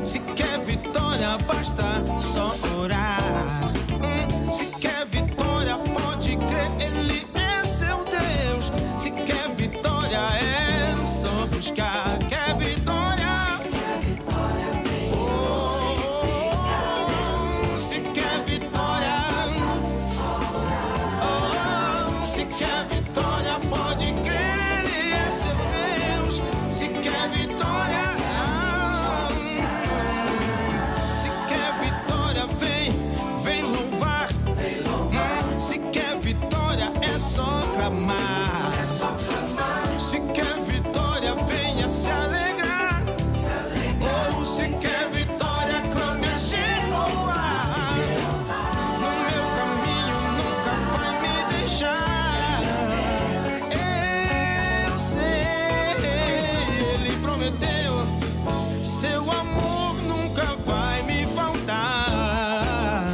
Se quer vitória, basta só orar. Se quer vitória, pode crer, Ele é seu Deus. Se quer vitória, é só buscar. Quer vitória? Oh, se quer vitória, oh, se quer vitória, pode crer, Ele é seu Deus. Se quer vitória, se quer vitória, vem louvar. Se quer vitória, é só clamar. Se quer vitória, venha se alegrar. Ou se quer vitória, clame a Jeová. No meu caminho nunca vai me deixar. Eu sei, Ele prometeu, seu amor nunca vai me faltar.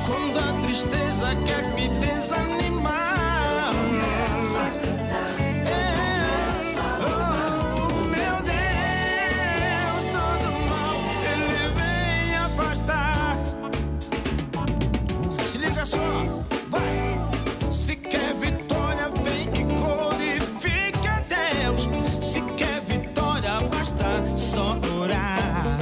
Quando a tristeza quer me desanimar, oh meu Deus, todo mal Ele vem afastar. Se liga só, vai. Se quer vitória, vem e glorifique a Deus. Se quer vitória, basta só orar.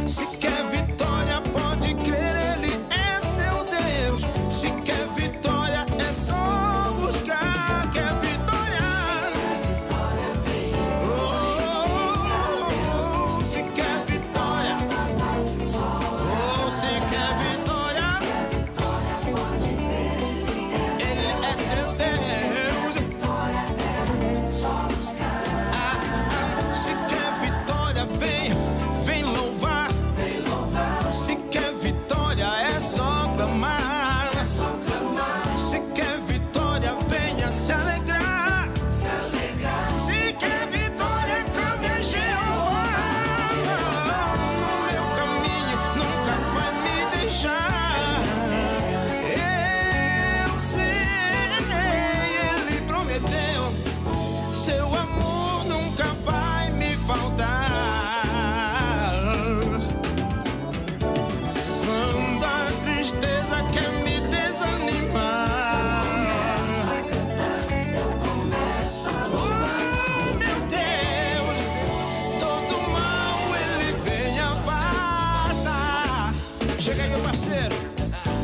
Se quer vitória, pode crer, Ele é seu Deus. Se quer vitória, é só buscar. Quer vitória? Oh, se quer vitória, oh, se quer vitória, Ele é seu Deus. Se quer vitória, vem louvar. Se quer vitória, é só clamar. Se quer vitória, venha se alegrar. Se quer vitória, clame a Jeová. No meu caminho nunca vai me deixar. Eu sei, Ele prometeu, seu amor nunca vai me faltar. Quando a tristeza quer me desanimar, oh meu Deus, todo mal Ele vem afastar. Chega aí, meu parceiro,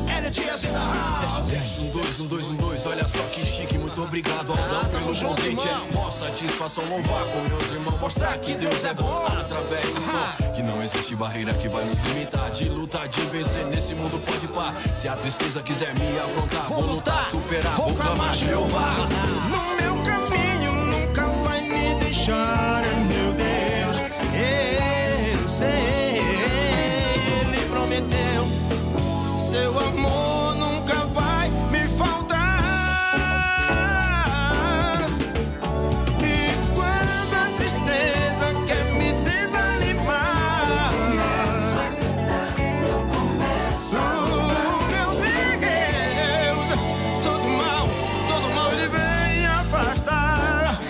L Dias e da House. 1-2, olha só que chique, muito obrigado Aldão pelo convite. É mó satisfação louvar com meus irmãos, mostrar que Deus é bom através do som. Que não existe barreira que vai nos limitar, de lutar, de vencer nesse mundo pode pá. Se a tristeza quiser me afrontar, vou lutar, superar, vou clamar Jeová. No meu caminho nunca vai me deixar, meu Deus. Eu sei, Ele prometeu, seu amor nunca vai me faltar. E quando a tristeza quer me desanimar, oh meu Deus, todo mal Ele vem afastar.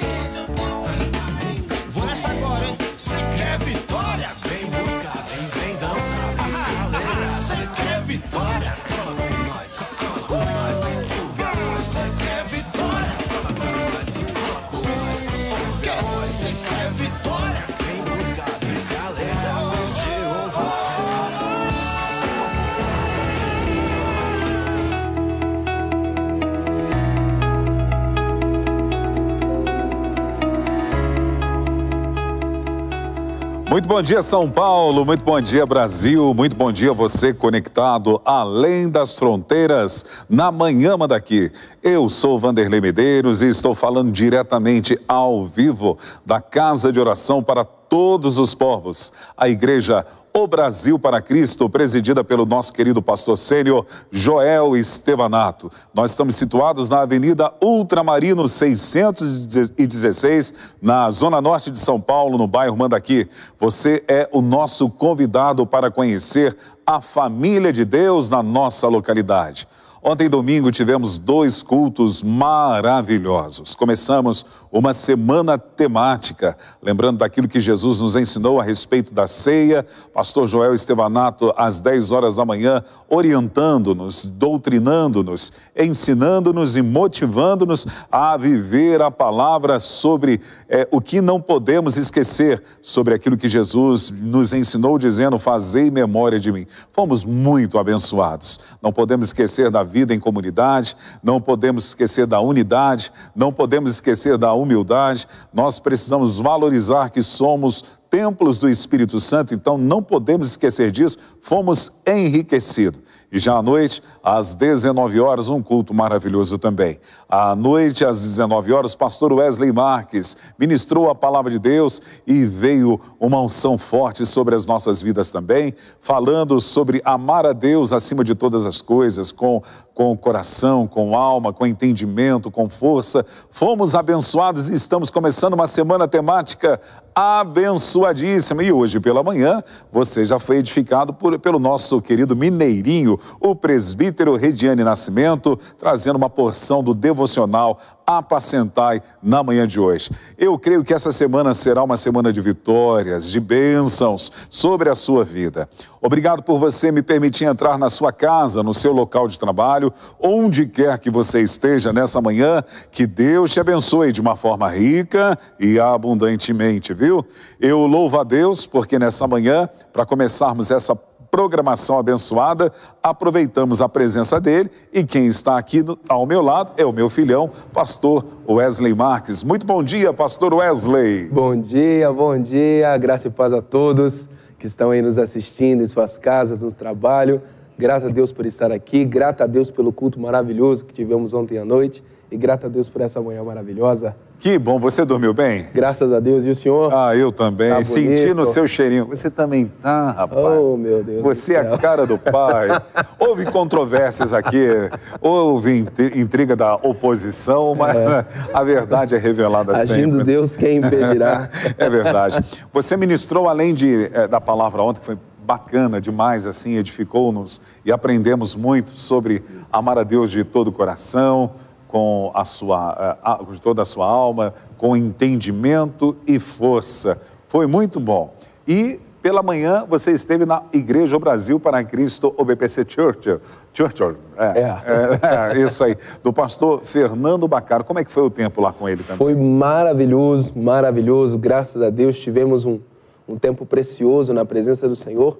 Vou nessa agora, hein? Se quer vitória, Vem buscar, vem dançar, vem se alegrar. se quer vitória, Cola com nós, cola com nós. se quer vitória, Cola com nós, cola com nós. se quer vitória. Vem buscar, vem se alegrar com Jeová. Muito bom dia, São Paulo, muito bom dia, Brasil, muito bom dia você conectado além das fronteiras na Manhã Manda Aqui. Eu sou Vanderlei Medeiros e estou falando diretamente ao vivo da Casa de Oração para Todos os Povos, a Igreja O Brasil para Cristo, presidida pelo nosso querido pastor sênior Joel Estevanato. Nós estamos situados na Avenida Ultramarino 616, na Zona Norte de São Paulo, no bairro Mandaqui. Você é o nosso convidado para conhecer a família de Deus na nossa localidade. Ontem, domingo, tivemos 2 cultos maravilhosos. Começamos uma semana temática, lembrando daquilo que Jesus nos ensinou a respeito da ceia. Pastor Joel Estevanato, às 10 horas da manhã, orientando-nos, doutrinando-nos, ensinando-nos e motivando-nos a viver a palavra sobre o que não podemos esquecer, sobre aquilo que Jesus nos ensinou, dizendo: fazei memória de mim. Fomos muito abençoados. Não podemos esquecer da vida em comunidade, não podemos esquecer da unidade, não podemos esquecer da humildade. Nós precisamos valorizar que somos templos do Espírito Santo, então não podemos esquecer disso. Fomos enriquecidos. E já à noite, às 19 horas, um culto maravilhoso também. À noite, às 19 horas, o pastor Wesley Marques ministrou a palavra de Deus e veio uma unção forte sobre as nossas vidas também, falando sobre amar a Deus acima de todas as coisas, com o coração, com alma, com entendimento, com força. Fomos abençoados e estamos começando uma semana temática abençoadíssima. E hoje pela manhã, você já foi edificado pelo nosso querido mineirinho, o presbítero Rediane Nascimento, trazendo uma porção do devocional Apacentai na manhã de hoje. Eu creio que essa semana será uma semana de vitórias, de bênçãos sobre a sua vida. Obrigado por você me permitir entrar na sua casa, no seu local de trabalho, onde quer que você esteja nessa manhã. Que Deus te abençoe de uma forma rica e abundantemente, viu? Eu louvo a Deus porque nessa manhã, para começarmos essa programação abençoada, aproveitamos a presença dele, e quem está aqui ao meu lado é o meu filhão, pastor Wesley Marques. Muito bom dia, pastor Wesley. Bom dia, graça e paz a todos que estão aí nos assistindo em suas casas, no trabalho. Graças a Deus por estar aqui, grato a Deus pelo culto maravilhoso que tivemos ontem à noite e grato a Deus por essa manhã maravilhosa. Que bom, você dormiu bem? Graças a Deus, e o senhor? Ah, eu também, tá sentindo o seu cheirinho. Você também tá, rapaz? Oh, meu Deus Você do é céu. a cara do pai. Houve controvérsias aqui, houve intriga da oposição, mas a verdade é revelada sempre. Agindo Deus, quem impedirá? É verdade. Você ministrou, além da palavra ontem, que foi bacana demais, assim, edificou-nos e aprendemos muito sobre amar a Deus de todo o coração, com de toda a sua alma, com entendimento e força. Foi muito bom. E pela manhã você esteve na Igreja Brasil para Cristo OBPC Church. Isso aí, do pastor Fernando Bacaro. Como é que foi o tempo lá com ele também? Foi maravilhoso, maravilhoso. Graças a Deus tivemos um tempo precioso na presença do Senhor.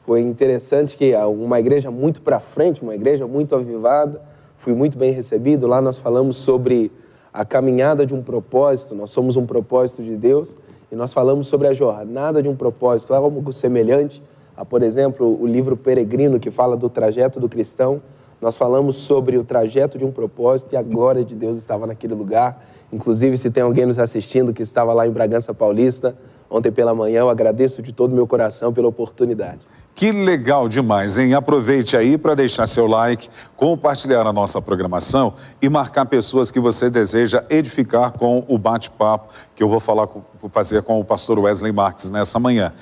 Foi interessante que uma igreja muito para frente, uma igreja muito avivada. Fui muito bem recebido. Lá nós falamos sobre a caminhada de um propósito. Nós somos um propósito de Deus e nós falamos sobre a jornada de um propósito. Algo semelhante a, por exemplo, o livro Peregrino, que fala do trajeto do cristão. Nós falamos sobre o trajeto de um propósito e a glória de Deus estava naquele lugar. Inclusive, se tem alguém nos assistindo que estava lá em Bragança Paulista, ontem pela manhã, eu agradeço de todo o meu coração pela oportunidade. Que legal demais, hein? Aproveite aí para deixar seu like, compartilhar a nossa programação e marcar pessoas que você deseja edificar com o bate-papo que eu vou fazer com o pastor Wesley Marques nessa manhã.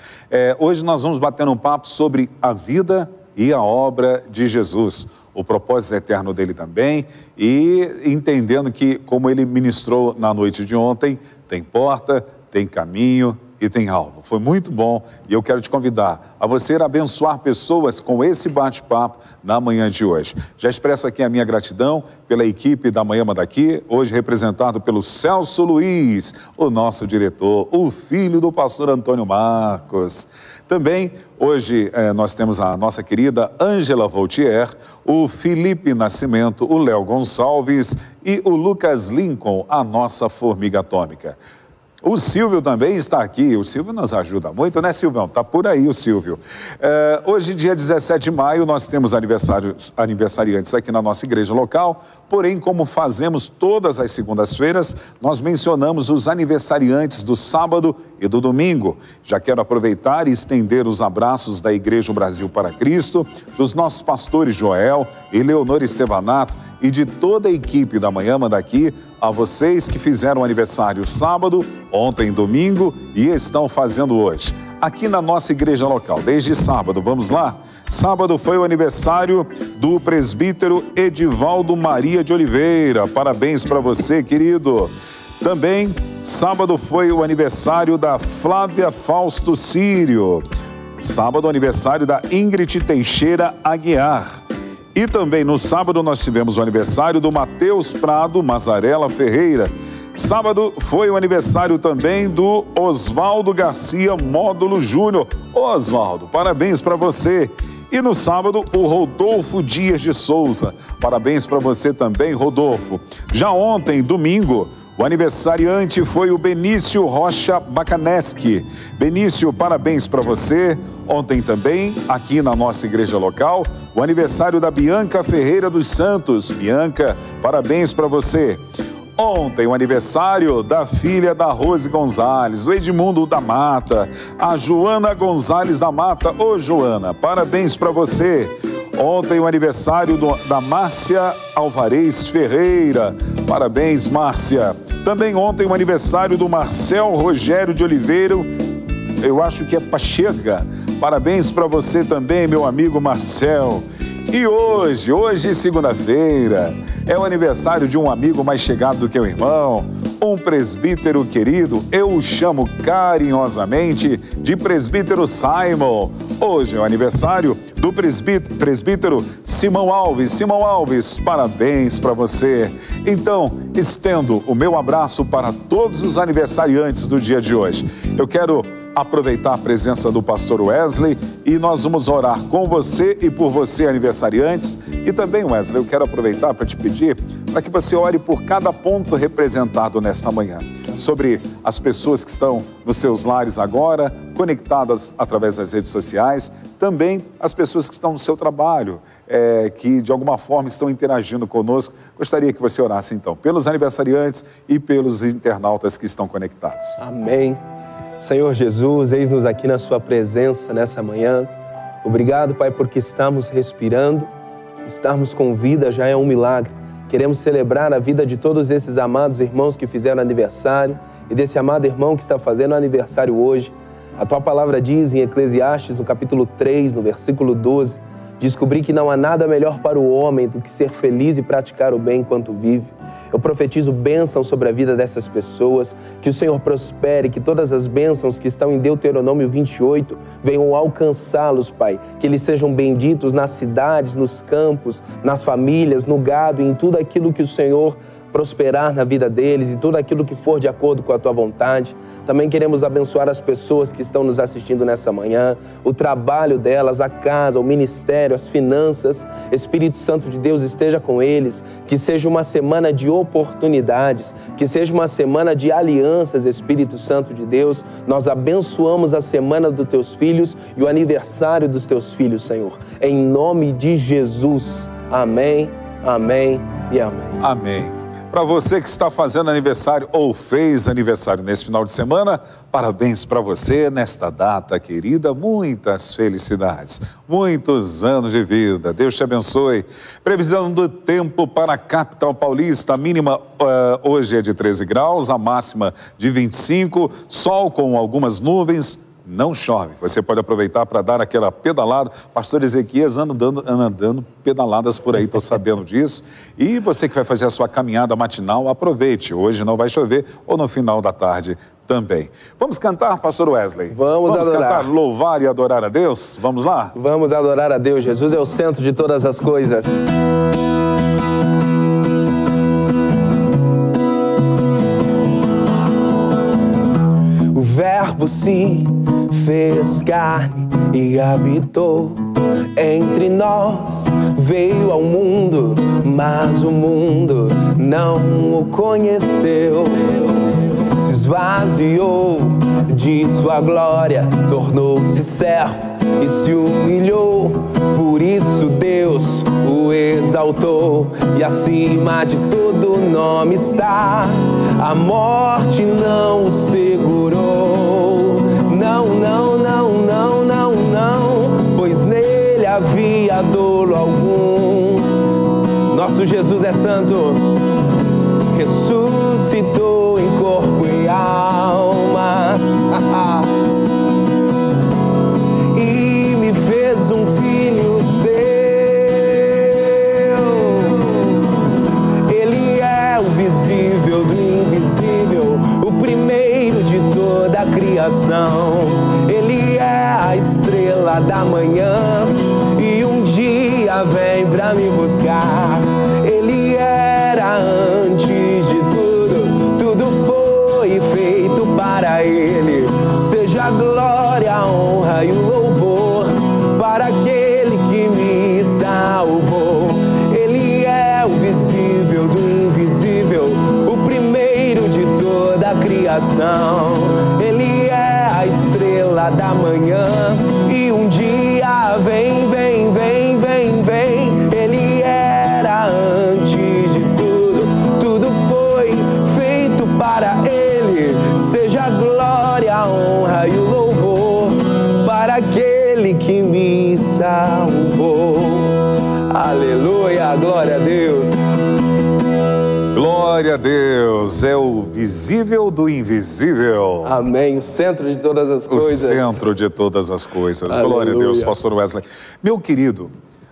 Hoje nós vamos bater um papo sobre a vida e a obra de Jesus, o propósito eterno dele também, e entendendo que, como ele ministrou na noite de ontem, tem porta, tem caminho e tem alvo. Foi muito bom e eu quero te convidar a você abençoar pessoas com esse bate-papo na manhã de hoje. Já expresso aqui a minha gratidão pela equipe da Manhã Daqui, hoje representado pelo Celso Luiz, o nosso diretor, o filho do pastor Antônio Marcos. Também hoje nós temos a nossa querida Ângela Voltier, o Felipe Nascimento, o Léo Gonçalves e o Lucas Lincoln, a nossa formiga atômica. O Silvio também está aqui, o Silvio nos ajuda muito, né, Silvão? Está por aí o Silvio. Hoje, dia 17 de maio, nós temos aniversariantes aqui na nossa igreja local, porém, como fazemos todas as segundas-feiras, nós mencionamos os aniversariantes do sábado e do domingo. Já quero aproveitar e estender os abraços da Igreja Brasil para Cristo, dos nossos pastores Joel e Leonor Estevanato e de toda a equipe da Manhã Daqui, a vocês que fizeram aniversário sábado, ontem, domingo e estão fazendo hoje. Aqui na nossa igreja local, desde sábado, vamos lá? Sábado foi o aniversário do presbítero Edivaldo Maria de Oliveira. Parabéns para você, querido. Também, sábado foi o aniversário da Flávia Fausto Sírio. Sábado, aniversário da Ingrid Teixeira Aguiar. E também no sábado nós tivemos o aniversário do Matheus Prado Mazarella Ferreira. Sábado foi o aniversário também do Oswaldo Garcia Módulo Júnior. Oswaldo, parabéns para você. E no sábado, o Rodolfo Dias de Souza. Parabéns para você também, Rodolfo. Já ontem, domingo, o aniversariante foi o Benício Rocha Bacaneschi. Benício, parabéns para você. Ontem também, aqui na nossa igreja local, o aniversário da Bianca Ferreira dos Santos. Bianca, parabéns para você. Ontem, o aniversário da filha da Rose Gonzalez, do Edmundo da Mata, a Joana Gonzalez da Mata. Ô, Joana, parabéns para você. Ontem, o aniversário da Márcia Alvarez Ferreira. Parabéns, Márcia. Também ontem, o aniversário do Marcel Rogério de Oliveira. Eu acho que é Pachega. Parabéns para você também, meu amigo Marcel. E hoje, segunda-feira, é o aniversário de um amigo mais chegado do que um irmão, um presbítero querido, eu o chamo carinhosamente de presbítero Simon. Hoje é o aniversário do presbítero Simão Alves. Simão Alves, parabéns para você. Então, estendo o meu abraço para todos os aniversariantes do dia de hoje. Eu quero aproveitar a presença do pastor Wesley e nós vamos orar com você e por você, aniversariantes. E também, Wesley, eu quero aproveitar para te pedir para que você ore por cada ponto representado nesta manhã, sobre as pessoas que estão nos seus lares agora, conectadas através das redes sociais, também as pessoas que estão no seu trabalho, que de alguma forma estão interagindo conosco. Gostaria que você orasse então pelos aniversariantes e pelos internautas que estão conectados. Amém. Senhor Jesus, eis-nos aqui na sua presença nessa manhã. Obrigado, Pai, porque estamos respirando, estarmos com vida já é um milagre. Queremos celebrar a vida de todos esses amados irmãos que fizeram aniversário e desse amado irmão que está fazendo aniversário hoje. A tua palavra diz em Eclesiastes, no capítulo 3, no versículo 12, descobri que não há nada melhor para o homem do que ser feliz e praticar o bem enquanto vive. Eu profetizo bênção sobre a vida dessas pessoas, que o Senhor prospere, que todas as bênçãos que estão em Deuteronômio 28 venham alcançá-los, Pai. Que eles sejam benditos nas cidades, nos campos, nas famílias, no gado, em tudo aquilo que o Senhor prosperar na vida deles e tudo aquilo que for de acordo com a Tua vontade. Também queremos abençoar as pessoas que estão nos assistindo nessa manhã, o trabalho delas, a casa, o ministério, as finanças. Espírito Santo de Deus esteja com eles, que seja uma semana de oportunidades, que seja uma semana de alianças, Espírito Santo de Deus. Nós abençoamos a semana dos Teus filhos e o aniversário dos Teus filhos, Senhor. Em nome de Jesus. Amém, amém e amém. Amém. Para você que está fazendo aniversário ou fez aniversário nesse final de semana, parabéns para você nesta data querida, muitas felicidades, muitos anos de vida, Deus te abençoe. Previsão do tempo para a capital paulista, a mínima hoje é de 13 graus, a máxima de 25, sol com algumas nuvens. Não chove, você pode aproveitar para dar aquela pedalada. Pastor Ezequias anda dando pedaladas por aí, estou sabendo disso. E você que vai fazer a sua caminhada matinal, aproveite, hoje não vai chover ou no final da tarde também. Vamos cantar, pastor Wesley? Vamos adorar. Cantar, louvar e adorar a Deus? Vamos lá? Vamos adorar a Deus, Jesus é o centro de todas as coisas. O verbo se fez carne e habitou entre nós, veio ao mundo, mas o mundo não o conheceu. Se esvaziou de sua glória, tornou-se servo e se humilhou. Por isso Deus o exaltou e acima de todo nome está. A morte não o segurou. Não, não, não, não, não, não, pois nele havia dolo algum. Nosso Jesus é santo. criação. Ele é a estrela da manhã e um dia vem pra me buscar. Ele era antes de tudo, tudo foi feito para ele. Seja a glória, a honra e o louvor para aquele que me salvou. Ele é o visível do invisível, o primeiro de toda a criação. Ele é a estrela da manhã e um dia vem, vem, vem, vem, vem. Ele era antes de tudo, tudo foi feito para ele. Seja a glória, a honra e o louvor para aquele que me salvou. Aleluia, glória a Deus. Glória a Deus, é o visível do invisível. Amém, o centro de todas as coisas. O centro de todas as coisas. Aleluia. Glória a Deus, pastor Wesley. Meu querido,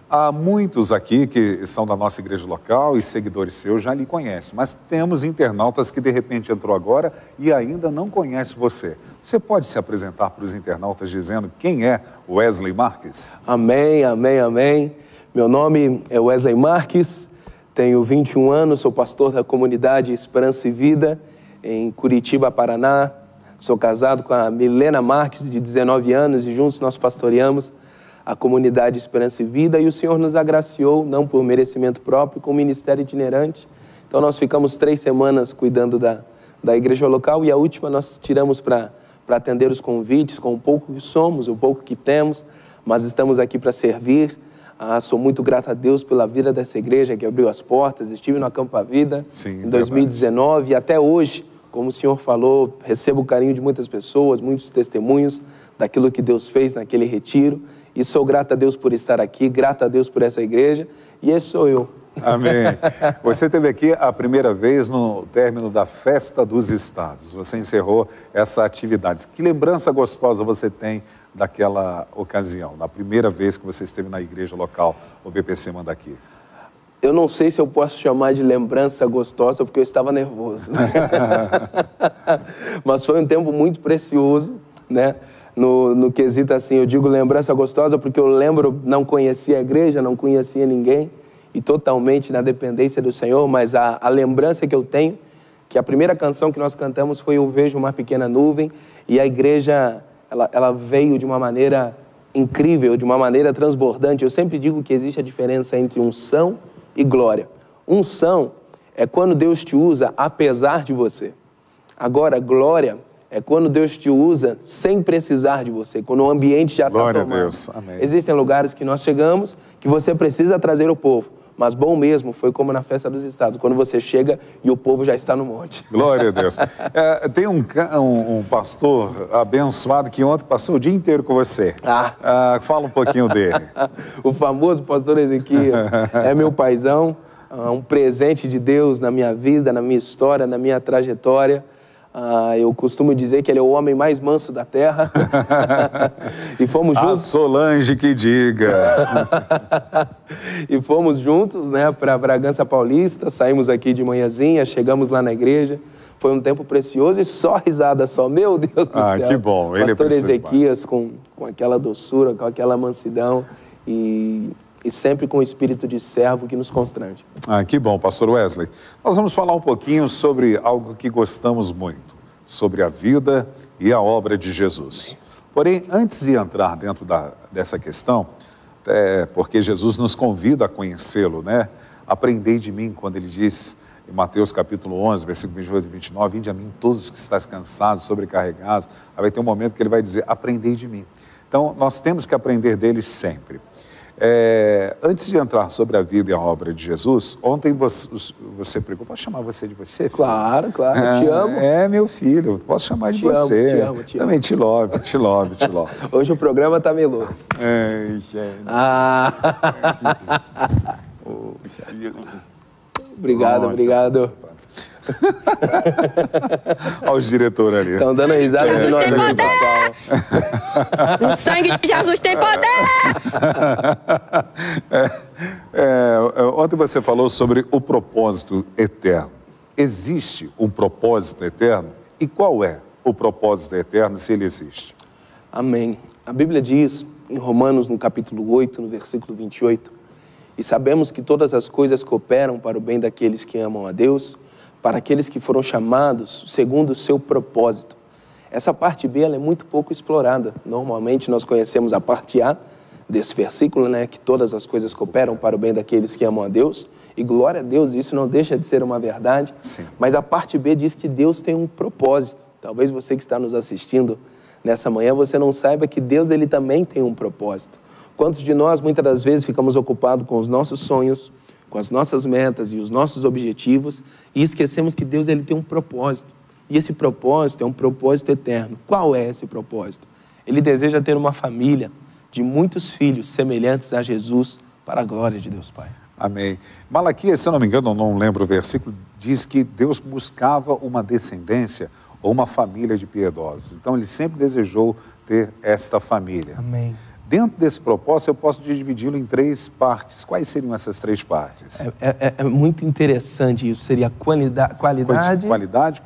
há muitos aqui que são da nossa igreja local e seguidores seus já lhe conhecem, mas temos internautas que de repente entrou agora e ainda não conhece você. Você pode se apresentar para os internautas dizendo quem é Wesley Marques? Amém, amém, amém. Meu nome é Wesley Marques, tenho 21 anos, sou pastor da comunidade Esperança e Vida em Curitiba, Paraná. Sou casado com a Milena Marques, de 19 anos, e juntos nós pastoreamos a comunidade Esperança e Vida, e o Senhor nos agraciou, não por merecimento próprio, com o ministério itinerante. Então nós ficamos 3 semanas cuidando da igreja local, e a última nós tiramos para atender os convites com o pouco que somos, o pouco que temos, mas estamos aqui para servir. Sou muito grato a Deus pela vida dessa igreja que abriu as portas. Estive no Acampa Vida em 2019 e até hoje, como o Senhor falou, recebo o carinho de muitas pessoas, muitos testemunhos daquilo que Deus fez naquele retiro. E sou grato a Deus por estar aqui, grato a Deus por essa igreja, e esse sou eu. Amém. Você esteve aqui a primeira vez no término da Festa dos Estados. Você encerrou essa atividade. Que lembrança gostosa você tem daquela ocasião, da primeira vez que você esteve na igreja local, o BPC Mandaqui? Eu não sei se eu posso chamar de lembrança gostosa, porque eu estava nervoso. Mas foi um tempo muito precioso, né? No quesito assim, eu digo lembrança gostosa porque eu lembro, não conhecia a igreja, não conhecia ninguém, e totalmente na dependência do Senhor, mas a lembrança que eu tenho, que a primeira canção que nós cantamos foi Eu Vejo Uma Pequena Nuvem, e a igreja, ela veio de uma maneira incrível, de uma maneira transbordante. Eu sempre digo que existe a diferença entre unção e glória. Unção é quando Deus te usa apesar de você. Agora, glória é quando Deus te usa sem precisar de você, quando o ambiente já está formado. Glória a Deus, amém. Existem lugares que nós chegamos que você precisa trazer o povo, mas bom mesmo foi como na Festa dos Estados, quando você chega e o povo já está no monte. Glória a Deus. Tem um pastor abençoado que ontem passou o dia inteiro com você. Fala um pouquinho dele. O famoso pastor Ezequias é meu paizão, um presente de Deus na minha vida, na minha história, na minha trajetória. Eu costumo dizer que ele é o homem mais manso da terra. E fomos juntos. A Solange que diga. E fomos juntos, né, para Bragança Paulista. Saímos aqui de manhãzinha, chegamos lá na igreja. Foi um tempo precioso e só risada só. Meu Deus do céu. Que bom. Ele Pastor Ezequias com aquela doçura, com aquela mansidão e sempre com o espírito de servo que nos constrange. Que bom, pastor Wesley. Nós vamos falar um pouquinho sobre algo que gostamos muito, sobre a vida e a obra de Jesus. Porém, antes de entrar dentro dessa questão, porque Jesus nos convida a conhecê-lo, né? Aprendei de mim, quando ele diz em Mateus capítulo 11, versículo 28 e 29, vinde a mim todos os que estáis cansados, sobrecarregados. Aí vai ter um momento que ele vai dizer, aprendei de mim. Então, nós temos que aprender dele sempre. Antes de entrar sobre a vida e a obra de Jesus, ontem você pregou, posso chamar você de você, filho? Claro, claro, te amo. Meu filho, posso chamar de você. Te amo. Também te love. Hoje o programa tá meloso. Obrigado. Olha os diretores ali. Estão dando risada de nós aqui, pessoal. O sangue de Jesus tem poder! Ontem você falou sobre o propósito eterno. Existe um propósito eterno? E qual é o propósito eterno, se ele existe? Amém. A Bíblia diz, em Romanos, no capítulo 8, no versículo 28, e sabemos que todas as coisas cooperam para o bem daqueles que amam a Deus, para aqueles que foram chamados segundo o seu propósito. Essa parte B ela é muito pouco explorada. Normalmente nós conhecemos a parte A desse versículo, né, que todas as coisas cooperam para o bem daqueles que amam a Deus, e glória a Deus, isso não deixa de ser uma verdade. Sim. Mas a parte B diz que Deus tem um propósito. Talvez você que está nos assistindo nessa manhã, você não saiba que Deus ele também tem um propósito. Quantos de nós, muitas das vezes, ficamos ocupados com os nossos sonhos, com as nossas metas e os nossos objetivos, e esquecemos que Deus ele tem um propósito. E esse propósito é um propósito eterno. Qual é esse propósito? Ele deseja ter uma família de muitos filhos semelhantes a Jesus para a glória de Deus Pai. Amém. Malaquias, se eu não me engano, eu não lembro o versículo, diz que Deus buscava uma descendência ou uma família de piedosos. Então, ele sempre desejou ter esta família. Amém. Dentro desse propósito, eu posso dividi-lo em 3 partes. Quais seriam essas 3 partes? É muito interessante isso. Seria qualidade, quantidade, qualidade,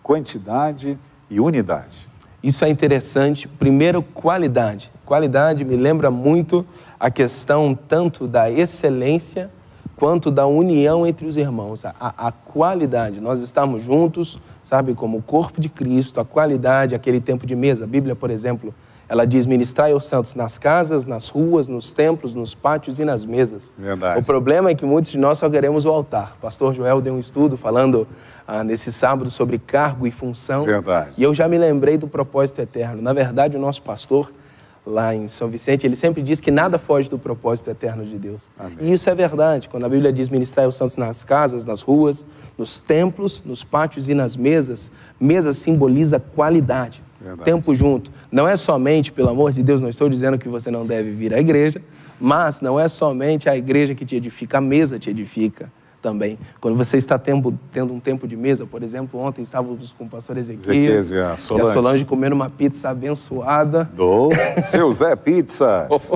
quantidade e unidade. Isso é interessante. Primeiro, qualidade. Qualidade me lembra muito a questão tanto da excelência quanto da união entre os irmãos. A qualidade, nós estamos juntos, sabe, como o corpo de Cristo, a qualidade, aquele tempo de mesa. A Bíblia, por exemplo, ela diz, ministrai aos santos nas casas, nas ruas, nos templos, nos pátios e nas mesas. Verdade. O problema é que muitos de nós só queremos o altar. O pastor Joel deu um estudo falando nesse sábado sobre cargo e função. Verdade. E eu já me lembrei do propósito eterno. Na verdade, o nosso pastor, lá em São Vicente, ele sempre diz que nada foge do propósito eterno de Deus. Amém. E isso é verdade. Quando a Bíblia diz ministrar aos santos nas casas, nas ruas, nos templos, nos pátios e nas mesas, mesa simboliza qualidade. Verdade. Tempo junto. Não é somente, pelo amor de Deus, não estou dizendo que você não deve vir à igreja, mas não é somente a igreja que te edifica, a mesa te edifica também. Quando você está tendo um tempo de mesa, por exemplo, ontem estávamos com o pastor Ezequias e a e a Solange comendo uma pizza abençoada. Do seu Zé Pizzas.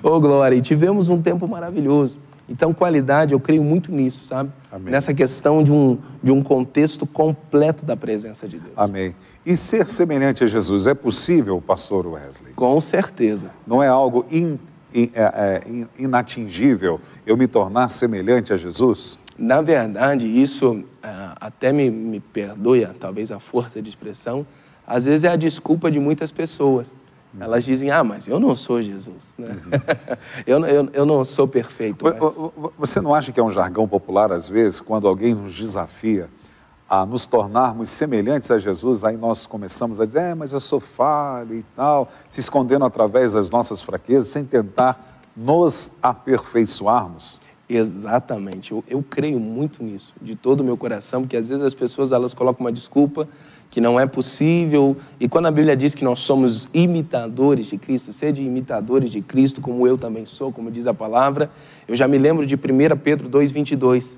Ô, glória, e tivemos um tempo maravilhoso. Então, qualidade, eu creio muito nisso, sabe? Amém. Nessa questão de um contexto completo da presença de Deus. Amém. E ser semelhante a Jesus é possível, pastor Wesley? Com certeza. Não é algo inatingível eu me tornar semelhante a Jesus? Na verdade, isso, até me perdoe, talvez a força de expressão, às vezes é a desculpa de muitas pessoas. Elas dizem, mas eu não sou Jesus, né? eu não sou perfeito. Mas... Você não acha que é um jargão popular, às vezes, quando alguém nos desafia a nos tornarmos semelhantes a Jesus, aí nós começamos a dizer, mas eu sou falho e tal, se escondendo através das nossas fraquezas, sem tentar nos aperfeiçoarmos? Exatamente, eu creio muito nisso, de todo o meu coração, porque às vezes as pessoas elas colocam uma desculpa que não é possível, e quando a Bíblia diz que nós somos imitadores de Cristo, sede imitadores de Cristo, como eu também sou, como diz a palavra, eu já me lembro de 1 Pedro 2,22,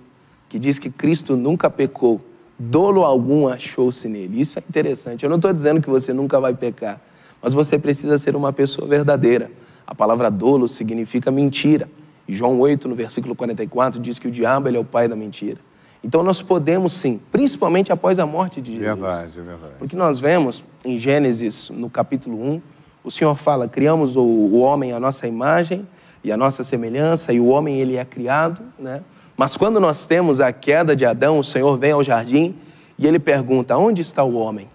que diz que Cristo nunca pecou, dolo algum achou-se nele. Isso é interessante. Eu não estou dizendo que você nunca vai pecar, mas você precisa ser uma pessoa verdadeira. A palavra dolo significa mentira. E João 8, no versículo 44, diz que o diabo ele é o pai da mentira. Então nós podemos sim, principalmente após a morte de Jesus. Verdade, verdade. Porque nós vemos em Gênesis, no capítulo 1, o Senhor fala, criamos o homem à nossa imagem e à nossa semelhança, e o homem ele é criado, né? Mas quando nós temos a queda de Adão, o Senhor vem ao jardim e ele pergunta, onde está o homem?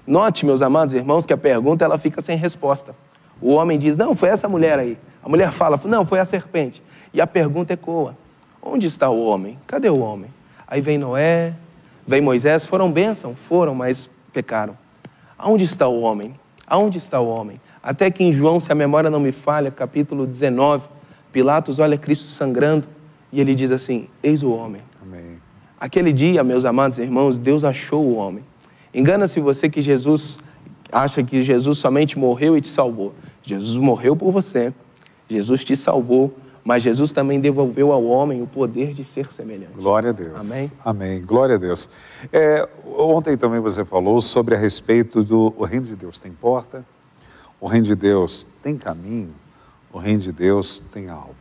Note, meus amados irmãos, que a pergunta ela fica sem resposta. O homem diz, não, foi essa mulher aí. A mulher fala, não, foi a serpente. E a pergunta ecoa, onde está o homem? Cadê o homem? Aí vem Noé, vem Moisés, foram bênçãos? Foram, mas pecaram. Aonde está o homem? Aonde está o homem? Até que em João, se a memória não me falha, capítulo 19, Pilatos olha Cristo sangrando e ele diz assim, eis o homem. Amém. Aquele dia, meus amados irmãos, Deus achou o homem. Engana-se você que Jesus acha que Jesus somente morreu e te salvou. Jesus morreu por você, Jesus te salvou, mas Jesus também devolveu ao homem o poder de ser semelhante. Glória a Deus. Amém? Amém. Glória a Deus. Ontem também você falou sobre a respeito do o reino de Deus tem porta, o reino de Deus tem caminho, o reino de Deus tem alvo.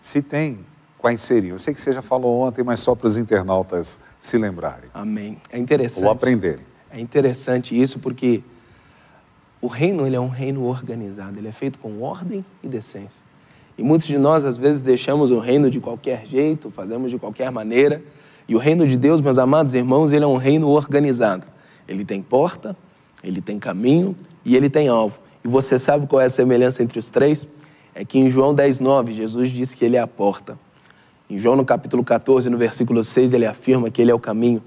Se tem, quais seriam? Eu sei que você já falou ontem, mas só para os internautas se lembrarem. Amém. É interessante. Ou aprenderem. É interessante isso porque o reino, ele é um reino organizado. Ele é feito com ordem e decência. E muitos de nós, às vezes, deixamos o reino de qualquer jeito, fazemos de qualquer maneira. E o reino de Deus, meus amados irmãos, ele é um reino organizado. Ele tem porta, ele tem caminho e ele tem alvo. E você sabe qual é a semelhança entre os três? É que em João 10:9, Jesus disse que ele é a porta. Em João, no capítulo 14, no versículo 6, ele afirma que ele é o caminho.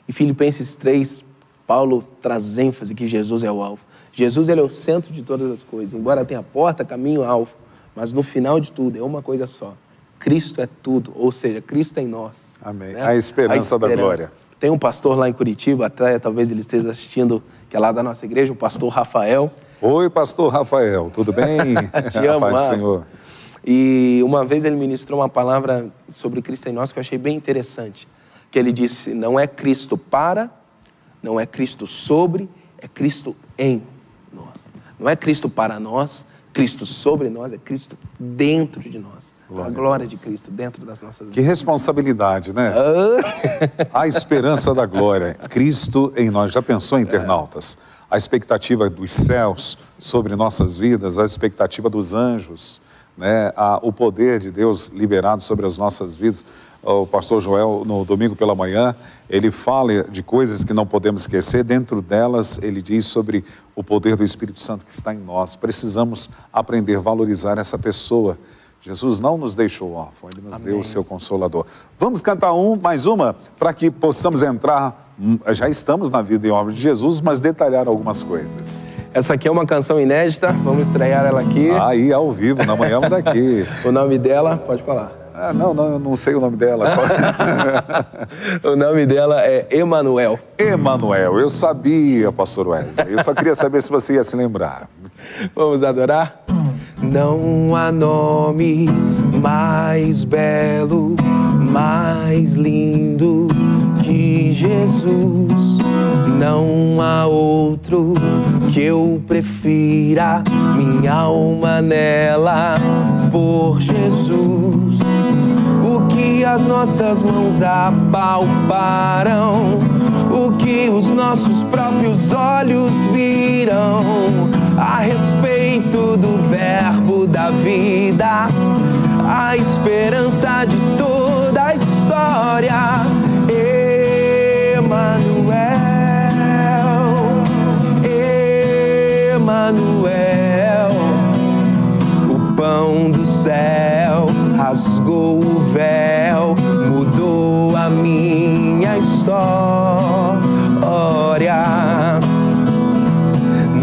Em Filipenses 3, Paulo traz ênfase que Jesus é o alvo. Jesus, ele é o centro de todas as coisas. Embora tenha porta, caminho, alvo. Mas no final de tudo, é uma coisa só. Cristo é tudo, ou seja, Cristo é em nós. Amém. Né? A esperança da glória. Tem um pastor lá em Curitiba, até talvez ele esteja assistindo, que é lá da nossa igreja, o pastor Rafael. Oi, pastor Rafael, tudo bem? Te amo, Paz do Senhor. E uma vez ele ministrou uma palavra sobre Cristo em nós que eu achei bem interessante. Que ele disse, não é Cristo para, não é Cristo sobre, é Cristo em nós. Não é Cristo para nós, Cristo sobre nós, é Cristo dentro de nós. A glória de Cristo dentro das nossas vidas. Que responsabilidade, né? A esperança da glória, Cristo em nós. Já pensou, internautas? A expectativa dos céus sobre nossas vidas, a expectativa dos anjos, né? O poder de Deus liberado sobre as nossas vidas. O pastor Joel, no domingo pela manhã, ele fala de coisas que não podemos esquecer. Dentro delas, ele diz sobre o poder do Espírito Santo que está em nós. Precisamos aprender a valorizar essa pessoa. Jesus não nos deixou órfão, Ele nos deu o seu Consolador. Vamos cantar mais uma, para que possamos entrar, já estamos na vida e obra de Jesus, mas detalhar algumas coisas. Essa aqui é uma canção inédita, vamos estrear ela aqui. Aí, ao vivo, na manhã daqui. O nome dela, pode falar. Não, eu não sei o nome dela. O nome dela é Emanuel. Emanuel, eu sabia, pastor Wesley. Eu só queria saber se você ia se lembrar. Vamos adorar? Não há nome mais belo, mais lindo que Jesus. Não há outro que eu prefira, minha alma nela por Jesus. O que as nossas mãos apalparam, o que os nossos próprios olhos viram a respeito do verbo da vida, a esperança de toda a história. Emanuel, o pão do céu rasgou o véu, mudou a minha história.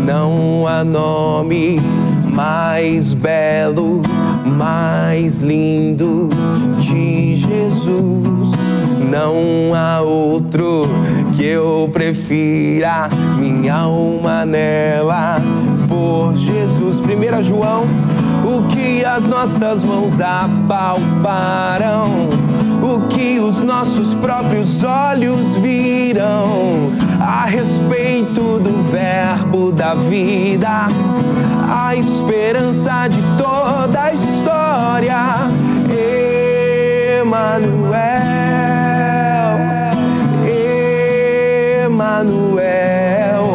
Não há nome mais belo, mais lindo que Jesus. Não há outro que eu prefira, minha alma nela por Jesus. 1 João, o que as nossas mãos apalparam, o que os nossos próprios olhos viram a respeito do verbo da vida, a esperança de toda a história. Emanuel,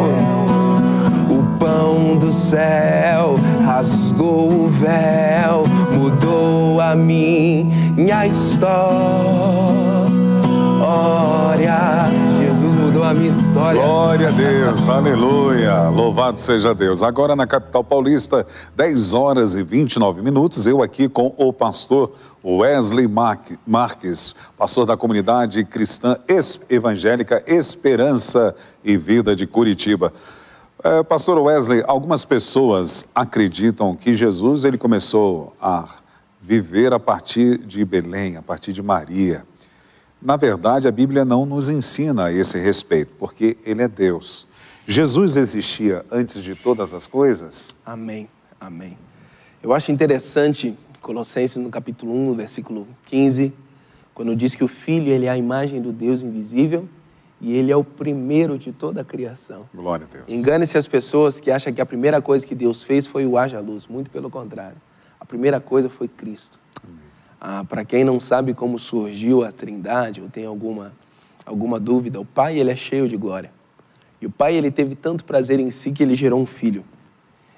o pão do céu rasgou o véu, mudou a minha história. Jesus mudou a minha história. Glória a Deus, aleluia, louvado seja Deus. Agora na capital paulista, 10h29, eu aqui com o pastor Wesley Marques, pastor da comunidade cristã evangélica Esperança e Vida de Curitiba. Pastor Wesley, algumas pessoas acreditam que Jesus ele começou a viver a partir de Belém, a partir de Maria. Na verdade, a Bíblia não nos ensina a esse respeito, porque Ele é Deus. Jesus existia antes de todas as coisas? Amém, amém. Eu acho interessante, Colossenses no capítulo 1, no versículo 15, quando diz que o Filho ele é a imagem do Deus invisível e Ele é o primeiro de toda a criação. Glória a Deus. Engane-se as pessoas que acham que a primeira coisa que Deus fez foi o haja luz, muito pelo contrário. A primeira coisa foi Cristo. Para quem não sabe como surgiu a Trindade, ou tem alguma dúvida, o Pai, ele é cheio de glória. E o Pai, ele teve tanto prazer em si que ele gerou um filho.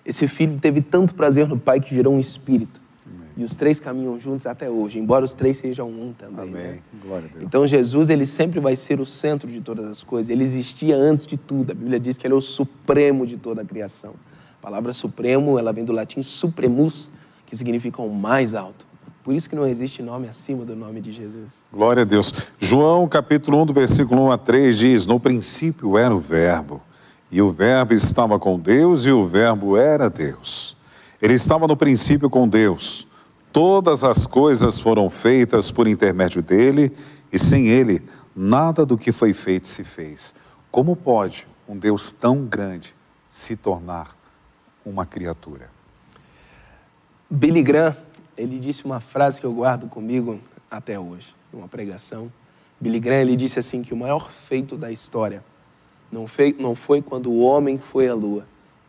Esse filho teve tanto prazer no Pai que gerou um espírito. Amém. E os três caminham juntos até hoje, embora os três sejam um também. Amém. Né? Glória a Deus. Então Jesus, ele sempre vai ser o centro de todas as coisas. Ele existia antes de tudo. A Bíblia diz que ele é o supremo de toda a criação. A palavra supremo, ela vem do latim supremus, que significa o mais alto. Por isso que não existe nome acima do nome de Jesus. Glória a Deus. João, capítulo 1, do versículo 1 a 3, diz: no princípio era o Verbo, e o Verbo estava com Deus, e o Verbo era Deus. Ele estava no princípio com Deus. Todas as coisas foram feitas por intermédio dele, e sem ele, nada do que foi feito se fez. Como pode um Deus tão grande se tornar uma criatura? Billy Graham, ele disse uma frase que eu guardo comigo até hoje, numa pregação. Billy Graham, ele disse assim, que o maior feito da história não foi quando o homem foi à lua,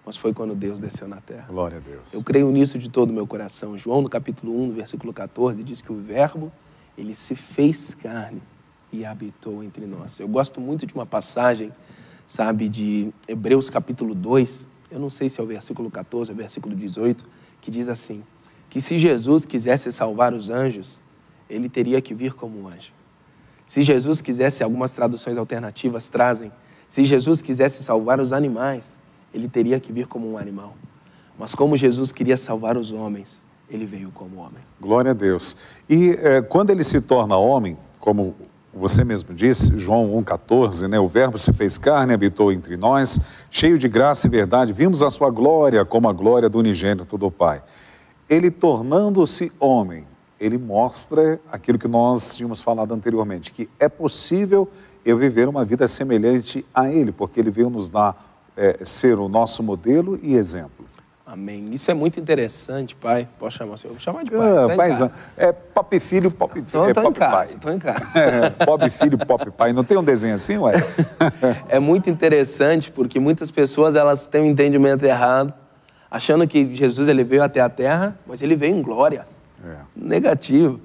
mas foi quando Deus desceu na terra. Glória a Deus. Eu creio nisso de todo o meu coração. João, no capítulo 1, no versículo 14, diz que o Verbo, ele se fez carne e habitou entre nós. Eu gosto muito de uma passagem, sabe, de Hebreus capítulo 2, eu não sei se é o versículo 14 ou o versículo 18, que diz assim, que se Jesus quisesse salvar os anjos, ele teria que vir como um anjo. Se Jesus quisesse, algumas traduções alternativas trazem, se Jesus quisesse salvar os animais, ele teria que vir como um animal. Mas como Jesus queria salvar os homens, ele veio como homem. Glória a Deus. E quando ele se torna homem, como você mesmo disse, João 1,14, né? O Verbo se fez carne, habitou entre nós, cheio de graça e verdade, vimos a sua glória como a glória do unigênito do Pai. Ele tornando-se homem, ele mostra aquilo que nós tínhamos falado anteriormente, que é possível eu viver uma vida semelhante a ele, porque ele veio nos dar, ser o nosso modelo e exemplo. Amém. Isso é muito interessante, pai. Posso chamar o senhor? Vou chamar de pai. Paizão. É pop filho, pop filho. Estou em casa, estou em casa. Pop filho, pop pai. Não tem um desenho assim, ué? É muito interessante porque muitas pessoas elas têm um entendimento errado, achando que Jesus ele veio até a terra, mas ele veio em glória. Negativo.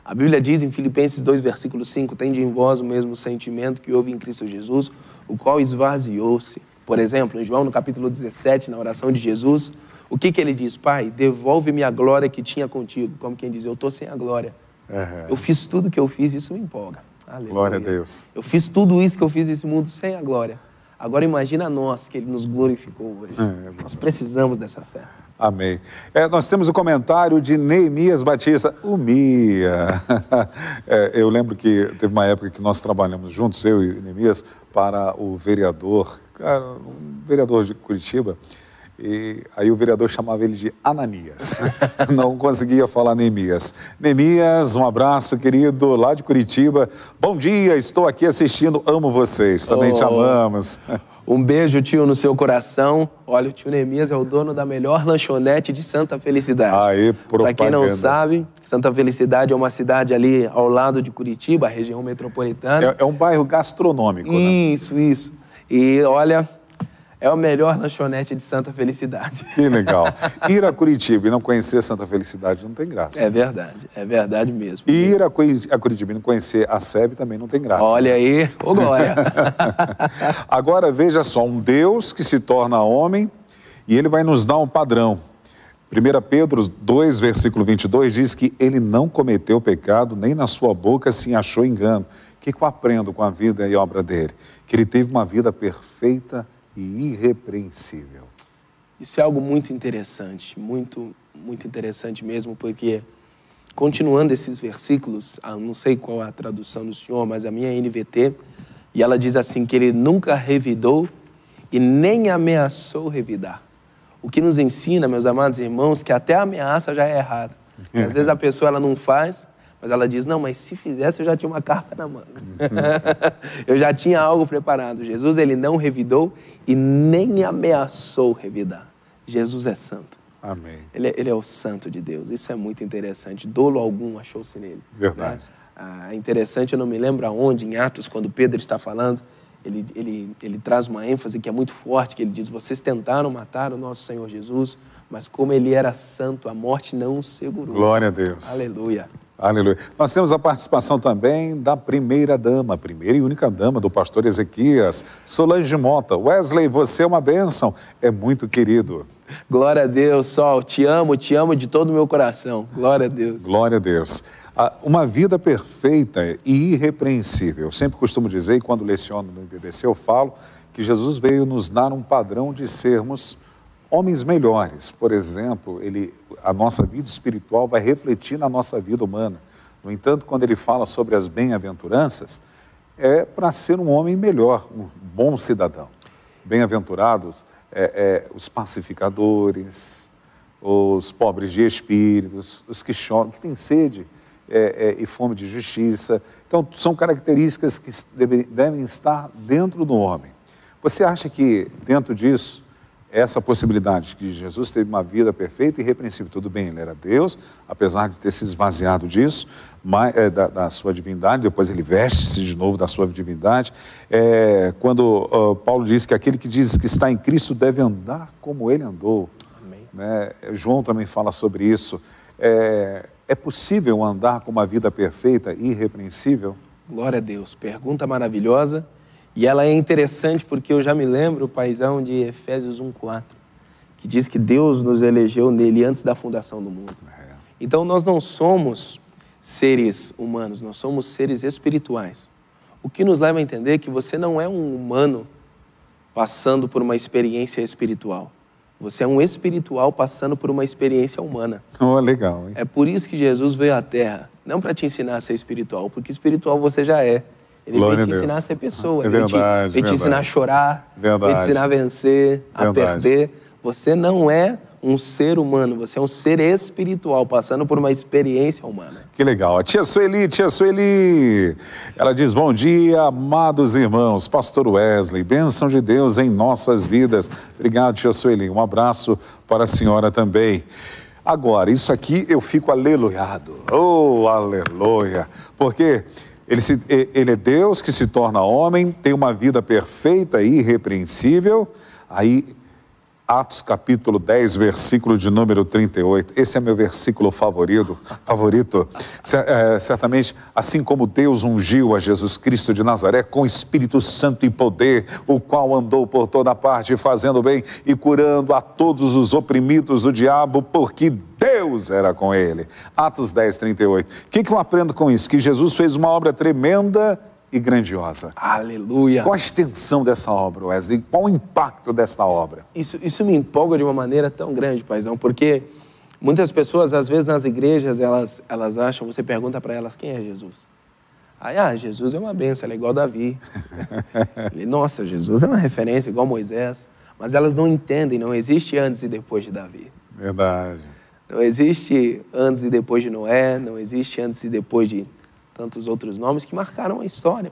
A Bíblia diz em Filipenses 2, versículo 5, tende em vós o mesmo sentimento que houve em Cristo Jesus, o qual esvaziou-se. Por exemplo, em João, no capítulo 17, na oração de Jesus, o que ele diz? Pai, devolve-me a glória que tinha contigo. Como quem diz, eu estou sem a glória. Eu fiz tudo que eu fiz, isso me empolga. Aleluia. Glória a Deus. Eu fiz tudo isso que eu fiz nesse mundo sem a glória. Agora imagina nós, que ele nos glorificou hoje. Nós precisamos dessa fé. Amém. Nós temos o comentário de Neemias Batista, o Mia. Eu lembro que teve uma época que nós trabalhamos juntos, eu e Neemias, para o vereador, um vereador de Curitiba, e aí o vereador chamava ele de Ananias. Não conseguia falar Neemias. Neemias, um abraço, querido, lá de Curitiba. Bom dia, estou aqui assistindo, amo vocês, também te amamos. Um beijo, tio, no seu coração. Olha, o tio Neemias é o dono da melhor lanchonete de Santa Felicidade. Aê, propaganda. Para quem não sabe, Santa Felicidade é uma cidade ali ao lado de Curitiba, a região metropolitana. É um bairro gastronômico, né? Isso. E olha, é a melhor lanchonete de Santa Felicidade. Que legal. Ir a Curitiba e não conhecer Santa Felicidade não tem graça. É verdade mesmo. E ir a Curitiba e não conhecer a SEB também não tem graça. Olha aí, ô glória. Agora veja só, um Deus que se torna homem e ele vai nos dar um padrão. 1 Pedro 2, versículo 22 diz que ele não cometeu pecado, nem na sua boca se achou engano. O que eu aprendo com a vida e obra dele? Que ele teve uma vida perfeita e irrepreensível. Isso é algo muito interessante, muito interessante mesmo, porque continuando esses versículos, não sei qual é a tradução do senhor, mas a minha é NVT, e ela diz assim, que ele nunca revidou e nem ameaçou revidar. O que nos ensina, meus amados irmãos, que até a ameaça já é errada. Às vezes a pessoa ela não faz, mas ela diz, não, mas se fizesse eu já tinha uma carta na manga. Eu já tinha algo preparado. Jesus, ele não revidou e nem ameaçou revidar. Jesus é santo. Amém. Ele é o santo de Deus. Isso é muito interessante. Dolo algum achou-se nele. Verdade. É interessante, eu não me lembro aonde, em Atos, quando Pedro está falando, ele traz uma ênfase que é muito forte, que ele diz, vocês tentaram matar o nosso Senhor Jesus, mas como ele era santo, a morte não o segurou. Glória a Deus. Aleluia. Aleluia. Nós temos a participação também da primeira-dama, a primeira e única dama do pastor Ezequias, Solange Mota. Wesley, você é uma bênção, é muito querido. Glória a Deus, Sol, te amo de todo o meu coração. Glória a Deus. Glória a Deus. Uma vida perfeita e irrepreensível. Eu sempre costumo dizer, e quando leciono no IBDC eu falo, que Jesus veio nos dar um padrão de sermos homens melhores. Por exemplo, a nossa vida espiritual vai refletir na nossa vida humana. No entanto, quando ele fala sobre as bem-aventuranças, é para ser um homem melhor, um bom cidadão. Bem-aventurados os pacificadores, os pobres de espíritos, os que choram, que têm sede e fome de justiça. Então, são características que devem estar dentro do homem. Você acha que dentro disso, essa possibilidade de que Jesus teve uma vida perfeita e irrepreensível, tudo bem, ele era Deus, apesar de ter se esvaziado disso, da sua divindade, depois ele veste-se de novo da sua divindade, quando Paulo diz que aquele que diz que está em Cristo deve andar como ele andou. Amém. Né? João também fala sobre isso. É possível andar com uma vida perfeita e irrepreensível? Glória a Deus, pergunta maravilhosa. E ela é interessante porque eu já me lembro, paizão, de Efésios 1:4, que diz que Deus nos elegeu nele antes da fundação do mundo. Então nós não somos seres humanos, nós somos seres espirituais. O que nos leva a entender que você não é um humano passando por uma experiência espiritual. Você é um espiritual passando por uma experiência humana. Oh, legal, hein? É por isso que Jesus veio à Terra, não para te ensinar a ser espiritual, porque espiritual você já é. Ele veio te ensinar a ser pessoa, veio te ensinar a chorar, veio te ensinar a vencer, a perder. Você não é um ser humano, você é um ser espiritual, passando por uma experiência humana. Que legal. A tia Sueli, ela diz, bom dia, amados irmãos, pastor Wesley, bênção de Deus em nossas vidas. Obrigado, tia Sueli, um abraço para a senhora também. Agora, isso aqui eu fico aleluiado, oh, aleluia, porque ele é Deus que se torna homem, tem uma vida perfeita e irrepreensível. Aí, Atos capítulo 10, versículo de número 38. Esse é meu versículo favorito. Certamente, assim como Deus ungiu a Jesus Cristo de Nazaré com Espírito Santo e poder, o qual andou por toda parte fazendo bem e curando a todos os oprimidos do diabo, porque Deus era com ele. Atos 10, 38. O que eu aprendo com isso? Que Jesus fez uma obra tremenda e grandiosa. Aleluia. Qual a extensão dessa obra, Wesley? Qual o impacto dessa obra? Isso me empolga de uma maneira tão grande, paizão, porque muitas pessoas, às vezes nas igrejas, elas acham, você pergunta para elas, quem é Jesus? Aí, Jesus é uma bênção, ele é igual Davi. Nossa, Jesus é uma referência, igual Moisés. Mas elas não entendem, não existe antes e depois de Davi. Verdade. Não existe antes e depois de Noé, não existe antes e depois de tantos outros nomes que marcaram a história.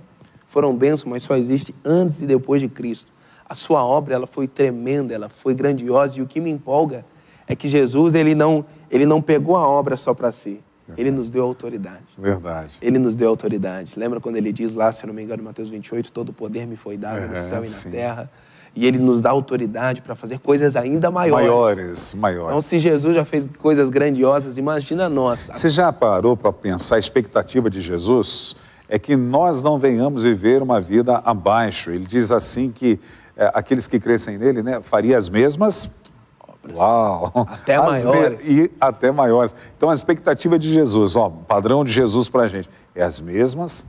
Foram bênçãos, mas só existe antes e depois de Cristo. A sua obra, ela foi tremenda, ela foi grandiosa, e o que me empolga é que Jesus, ele não pegou a obra só para si. Ele nos deu autoridade. Verdade. Ele nos deu autoridade. Lembra quando ele diz lá, se eu não me engano, em Mateus 28, todo o poder me foi dado no céu e na terra. E ele nos dá autoridade para fazer coisas ainda maiores. Maiores. Então, se Jesus já fez coisas grandiosas, imagina nós. Você já parou para pensar, a expectativa de Jesus é que nós não venhamos viver uma vida abaixo. Ele diz assim que aqueles que crescem nele, né, faria as mesmas obras. Uau! Até maiores. E até maiores. Então, a expectativa de Jesus, o padrão de Jesus para a gente, é as mesmas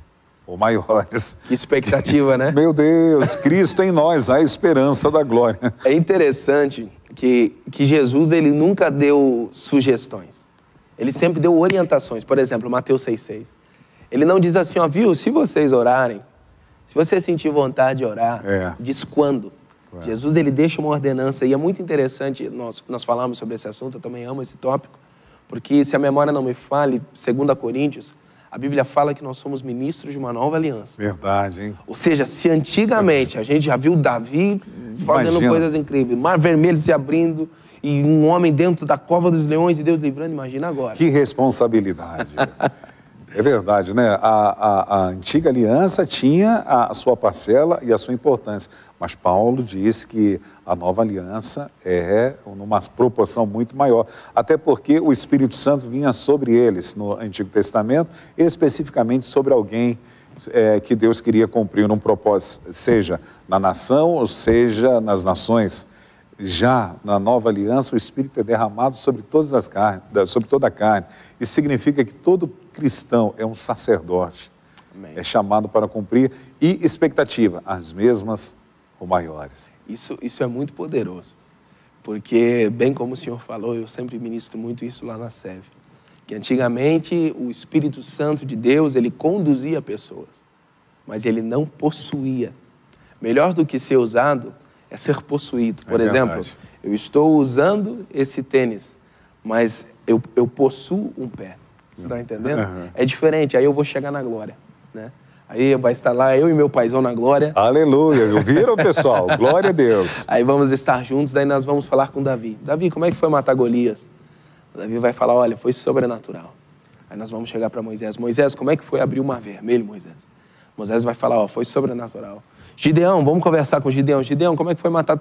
ou maiores. Que expectativa, né? Meu Deus, Cristo em nós, a esperança da glória. É interessante que Jesus, ele nunca deu sugestões. Ele sempre deu orientações. Por exemplo, Mateus 6,6. Ele não diz assim, ó, viu, se vocês orarem, se você sentir vontade de orar, diz quando. Jesus, ele deixa uma ordenança, e é muito interessante, nós falamos sobre esse assunto, eu também amo esse tópico, porque se a memória não me falhe, 2 Coríntios, a Bíblia fala que nós somos ministros de uma nova aliança. Verdade, hein? Ou seja, se antigamente a gente já viu Davi fazendo coisas incríveis, Mar Vermelho se abrindo e um homem dentro da cova dos leões e Deus livrando, imagina agora. Que responsabilidade. É verdade, né? A antiga aliança tinha a sua parcela e a sua importância, mas Paulo diz que a nova aliança é numa proporção muito maior, até porque o Espírito Santo vinha sobre eles no Antigo Testamento, especificamente sobre alguém que Deus queria cumprir um propósito, seja na nação ou seja nas nações. Já na nova aliança, o Espírito é derramado sobre todas as carnes, sobre toda a carne. Isso significa que todo cristão é um sacerdote. Amém. É chamado para cumprir e expectativa, as mesmas ou maiores. Isso é muito poderoso, porque, bem como o senhor falou, eu sempre ministro muito isso lá na SEV, que antigamente o Espírito Santo de Deus, ele conduzia pessoas, mas ele não possuía. Melhor do que ser usado é ser possuído. Por exemplo, eu estou usando esse tênis, mas eu possuo um pé. Você está entendendo? É diferente, aí eu vou chegar na glória, né? Aí vai estar lá eu e meu paizão na glória. Aleluia, viram, pessoal? Glória a Deus. Aí vamos estar juntos, daí nós vamos falar com Davi. Davi, como é que foi matar Golias? Davi vai falar, olha, foi sobrenatural. Aí nós vamos chegar para Moisés. Moisés, como é que foi abrir o mar vermelho, Moisés? Moisés vai falar, ó, foi sobrenatural. Gideão, vamos conversar com Gideão. Gideão, como é que foi matar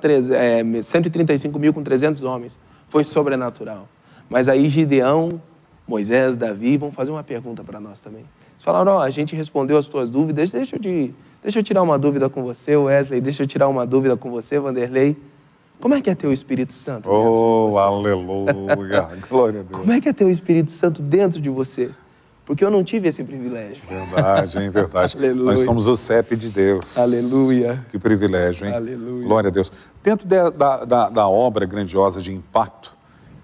135 mil com 300 homens? Foi sobrenatural. Mas aí Gideão, Moisés, Davi vão fazer uma pergunta para nós também. Eles falaram, ó, a gente respondeu as tuas dúvidas, deixa eu tirar uma dúvida com você, Wesley, deixa eu tirar uma dúvida com você, Vanderlei. Como é que é ter o Espírito Santo dentro de você? Aleluia, glória a Deus. Como é que é ter o Espírito Santo dentro de você? Porque eu não tive esse privilégio. Verdade, hein? Verdade. Nós somos o CEP de Deus. Aleluia. Que privilégio, hein? Aleluia. Glória a Deus. Dentro da obra grandiosa de impacto,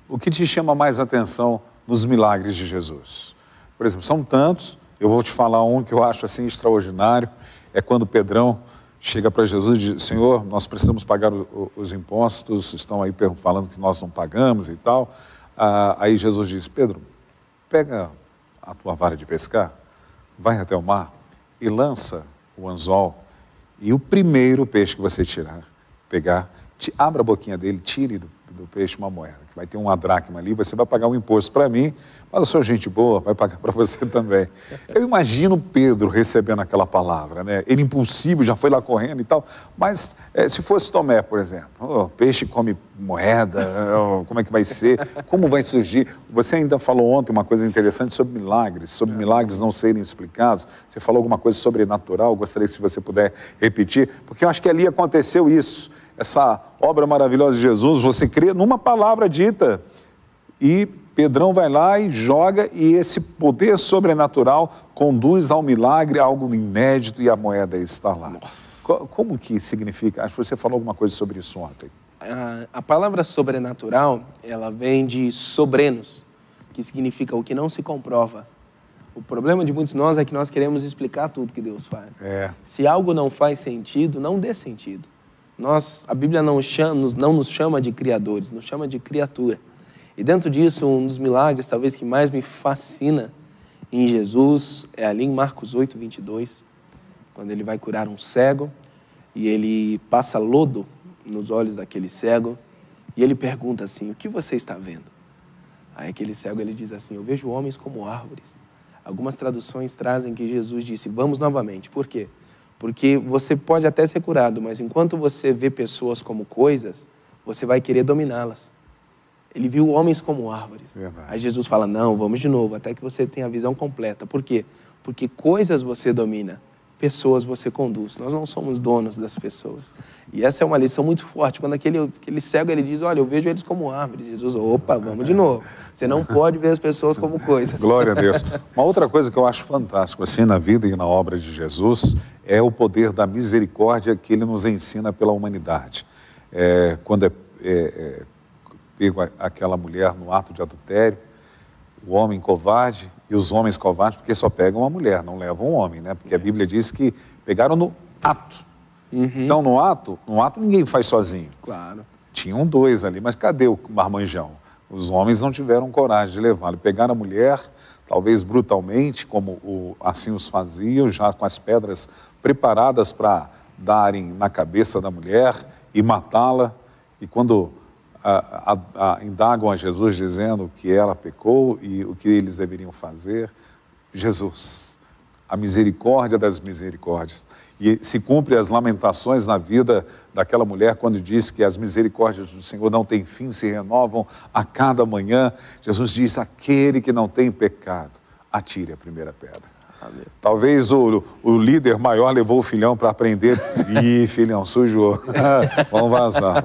o que te chama mais atenção nos milagres de Jesus? Por exemplo, são tantos, eu vou te falar um que eu acho assim extraordinário, é quando Pedrão chega para Jesus e diz, Senhor, nós precisamos pagar os impostos, estão aí falando que nós não pagamos e tal. Aí Jesus diz, Pedro, pega a tua vara de pescar, vai até o mar e lança o anzol e o primeiro peixe que você pegar, abra a boquinha dele, tire do peixe uma moeda, que vai ter uma dracma ali, você vai pagar um imposto para mim, mas eu sou gente boa, vai pagar para você também. Eu imagino Pedro recebendo aquela palavra, né? Ele impulsivo, já foi lá correndo e tal, mas se fosse Tomé, por exemplo, peixe come moeda, como é que vai ser? Como vai surgir? Você ainda falou ontem uma coisa interessante sobre milagres não serem explicados. Você falou alguma coisa sobrenatural, gostaria que se você puder repetir, porque eu acho que ali aconteceu isso. Essa obra maravilhosa de Jesus, você crê numa palavra dita e Pedrão vai lá e joga e esse poder sobrenatural conduz ao milagre, algo inédito e a moeda está lá. Como que significa? Acho que você falou alguma coisa sobre isso ontem. A palavra sobrenatural, ela vem de sobrenos, que significa o que não se comprova. O problema de muitos de nós é que nós queremos explicar tudo que Deus faz. Se algo não faz sentido, não dê sentido. A Bíblia não nos chama de criadores, nos chama de criatura. E dentro disso, um dos milagres, talvez, que mais me fascina em Jesus, é ali em Marcos 8, 22, quando ele vai curar um cego, e ele passa lodo nos olhos daquele cego, e ele pergunta assim, o que você está vendo? Aí aquele cego, ele diz assim, eu vejo homens como árvores. Algumas traduções trazem que Jesus disse, vamos novamente. Por quê? Porque você pode até ser curado, mas enquanto você vê pessoas como coisas, você vai querer dominá-las. Ele viu homens como árvores. Verdade. Aí Jesus fala, não, vamos de novo, até que você tenha a visão completa. Por quê? Porque coisas você domina, pessoas você conduz. Nós não somos donos das pessoas. E essa é uma lição muito forte. Quando aquele cego, ele diz, olha, eu vejo eles como árvores. Jesus, opa, vamos de novo. Você não pode ver as pessoas como coisas. Glória a Deus. Uma outra coisa que eu acho fantástico, assim, na vida e na obra de Jesus, é o poder da misericórdia que ele nos ensina pela humanidade. Quando pego aquela mulher no ato de adultério, o homem covarde e os homens covardes, porque só pegam uma mulher, não levam um homem, né? Porque a Bíblia diz que pegaram no ato. Então, no ato ninguém faz sozinho. Claro. Tinham dois ali, mas cadê o marmanjão? Os homens não tiveram coragem de levá-lo. Pegaram a mulher, talvez brutalmente, como assim os faziam, já com as pedras preparadas para darem na cabeça da mulher e matá-la. E quando indagam a Jesus dizendo que ela pecou e o que eles deveriam fazer, Jesus, a misericórdia das misericórdias. E se cumpre as lamentações na vida daquela mulher quando diz que as misericórdias do Senhor não têm fim, se renovam a cada manhã. Jesus diz: aquele que não tem pecado, atire a primeira pedra. Amém. Talvez o líder maior levou o filhão para aprender. Ih, filhão, sujou. Vamos vazar.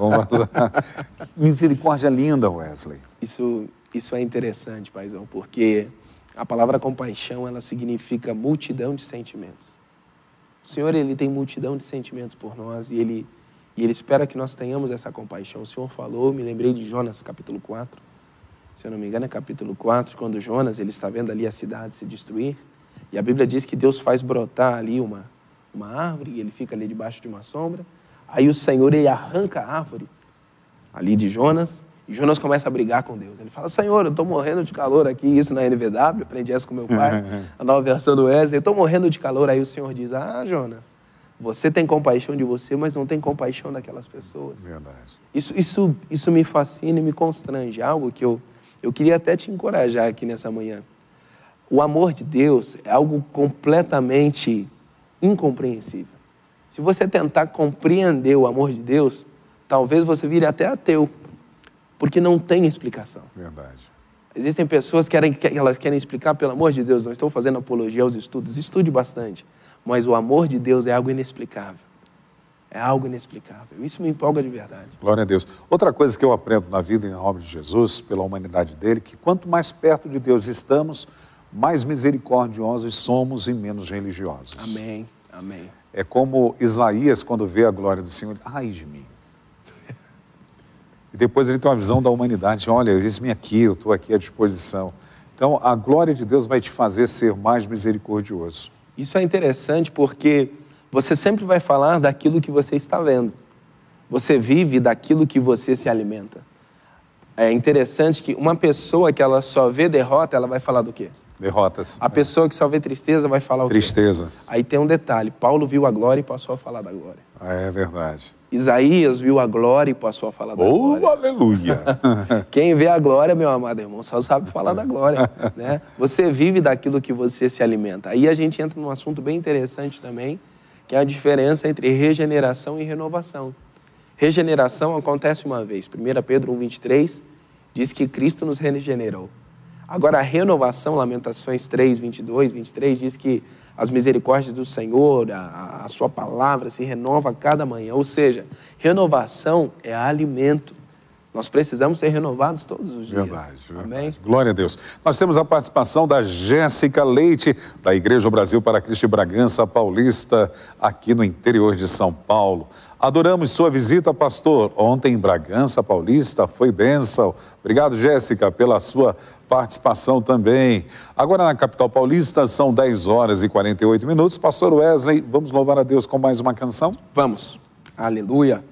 Misericórdia linda, Wesley. Isso é interessante, paizão, porque a palavra compaixão, ela significa multidão de sentimentos. O Senhor, Ele tem multidão de sentimentos por nós e Ele espera que nós tenhamos essa compaixão. O Senhor falou, me lembrei de Jonas, capítulo 4. Se eu não me engano, é capítulo 4, quando Jonas, ele está vendo ali a cidade se destruir. E a Bíblia diz que Deus faz brotar ali uma árvore e ele fica ali debaixo de uma sombra. Aí o Senhor, ele arranca a árvore ali de Jonas e Jonas começa a brigar com Deus. Ele fala: Senhor, eu estou morrendo de calor aqui, isso na NVW, aprendi essa com meu pai, a nova versão do Wesley, eu estou morrendo de calor. Aí o Senhor diz: ah, Jonas, você tem compaixão de você, mas não tem compaixão daquelas pessoas. Verdade. Isso me fascina e me constrange, algo que eu queria até te encorajar aqui nessa manhã. O amor de Deus é algo completamente incompreensível. Se você tentar compreender o amor de Deus, talvez você vire até ateu, porque não tem explicação. Verdade. Existem pessoas que elas querem explicar, pelo amor de Deus, não estou fazendo apologia aos estudos, estude bastante, mas o amor de Deus é algo inexplicável. É algo inexplicável. Isso me empolga de verdade. Glória a Deus. Outra coisa que eu aprendo na vida em nome de Jesus, pela humanidade dele, que quanto mais perto de Deus estamos, mais misericordiosos somos e menos religiosos. Amém, amém. É como Isaías, quando vê a glória do Senhor, ai de mim. E depois ele tem uma visão da humanidade: olha, eis-me aqui, eu estou aqui à disposição. Então, a glória de Deus vai te fazer ser mais misericordioso. Isso é interessante porque você sempre vai falar daquilo que você está vendo. Você vive daquilo que você se alimenta. É interessante que uma pessoa que ela só vê derrota, ela vai falar do quê? Derrotas. A pessoa que só vê tristeza vai falar o quê? Tristezas. Aí tem um detalhe: Paulo viu a glória e passou a falar da glória. É verdade. Isaías viu a glória e passou a falar da glória. Aleluia! Quem vê a glória, meu amado irmão, só sabe falar da glória, né? Você vive daquilo que você se alimenta. Aí a gente entra num assunto bem interessante também, que é a diferença entre regeneração e renovação. Regeneração acontece uma vez. 1 Pedro 1,23 diz que Cristo nos regenerou. Agora, a renovação, Lamentações 3, 22, 23, diz que as misericórdias do Senhor, a sua palavra se renova a cada manhã. Ou seja, renovação é alimento. Nós precisamos ser renovados todos os dias. Verdade. Amém? Glória a Deus. Nós temos a participação da Jéssica Leite, da Igreja Brasil para Cristo em Bragança Paulista, aqui no interior de São Paulo. Adoramos sua visita, pastor. Ontem em Bragança Paulista foi bênção. Obrigado, Jéssica, pela sua participação também. Agora na capital paulista são 10 horas e 48 minutos. Pastor Wesley, vamos louvar a Deus com mais uma canção? Vamos. Aleluia.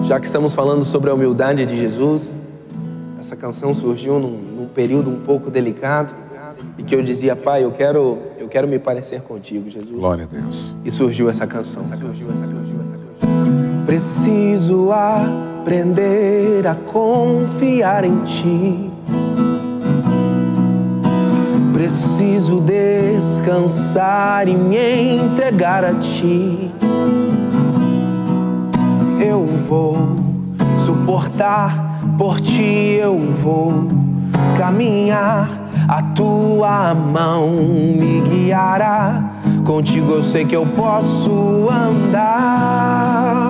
Já que estamos falando sobre a humildade de Jesus, essa canção surgiu num período um pouco delicado e que eu dizia: Pai, eu quero me parecer contigo, Jesus. Glória a Deus. E surgiu essa canção. Preciso aprender a confiar em Ti. Preciso descansar e me entregar a Ti. Eu vou suportar por Ti, eu vou caminhar, a Tua mão me guiará. Contigo eu sei que eu posso andar.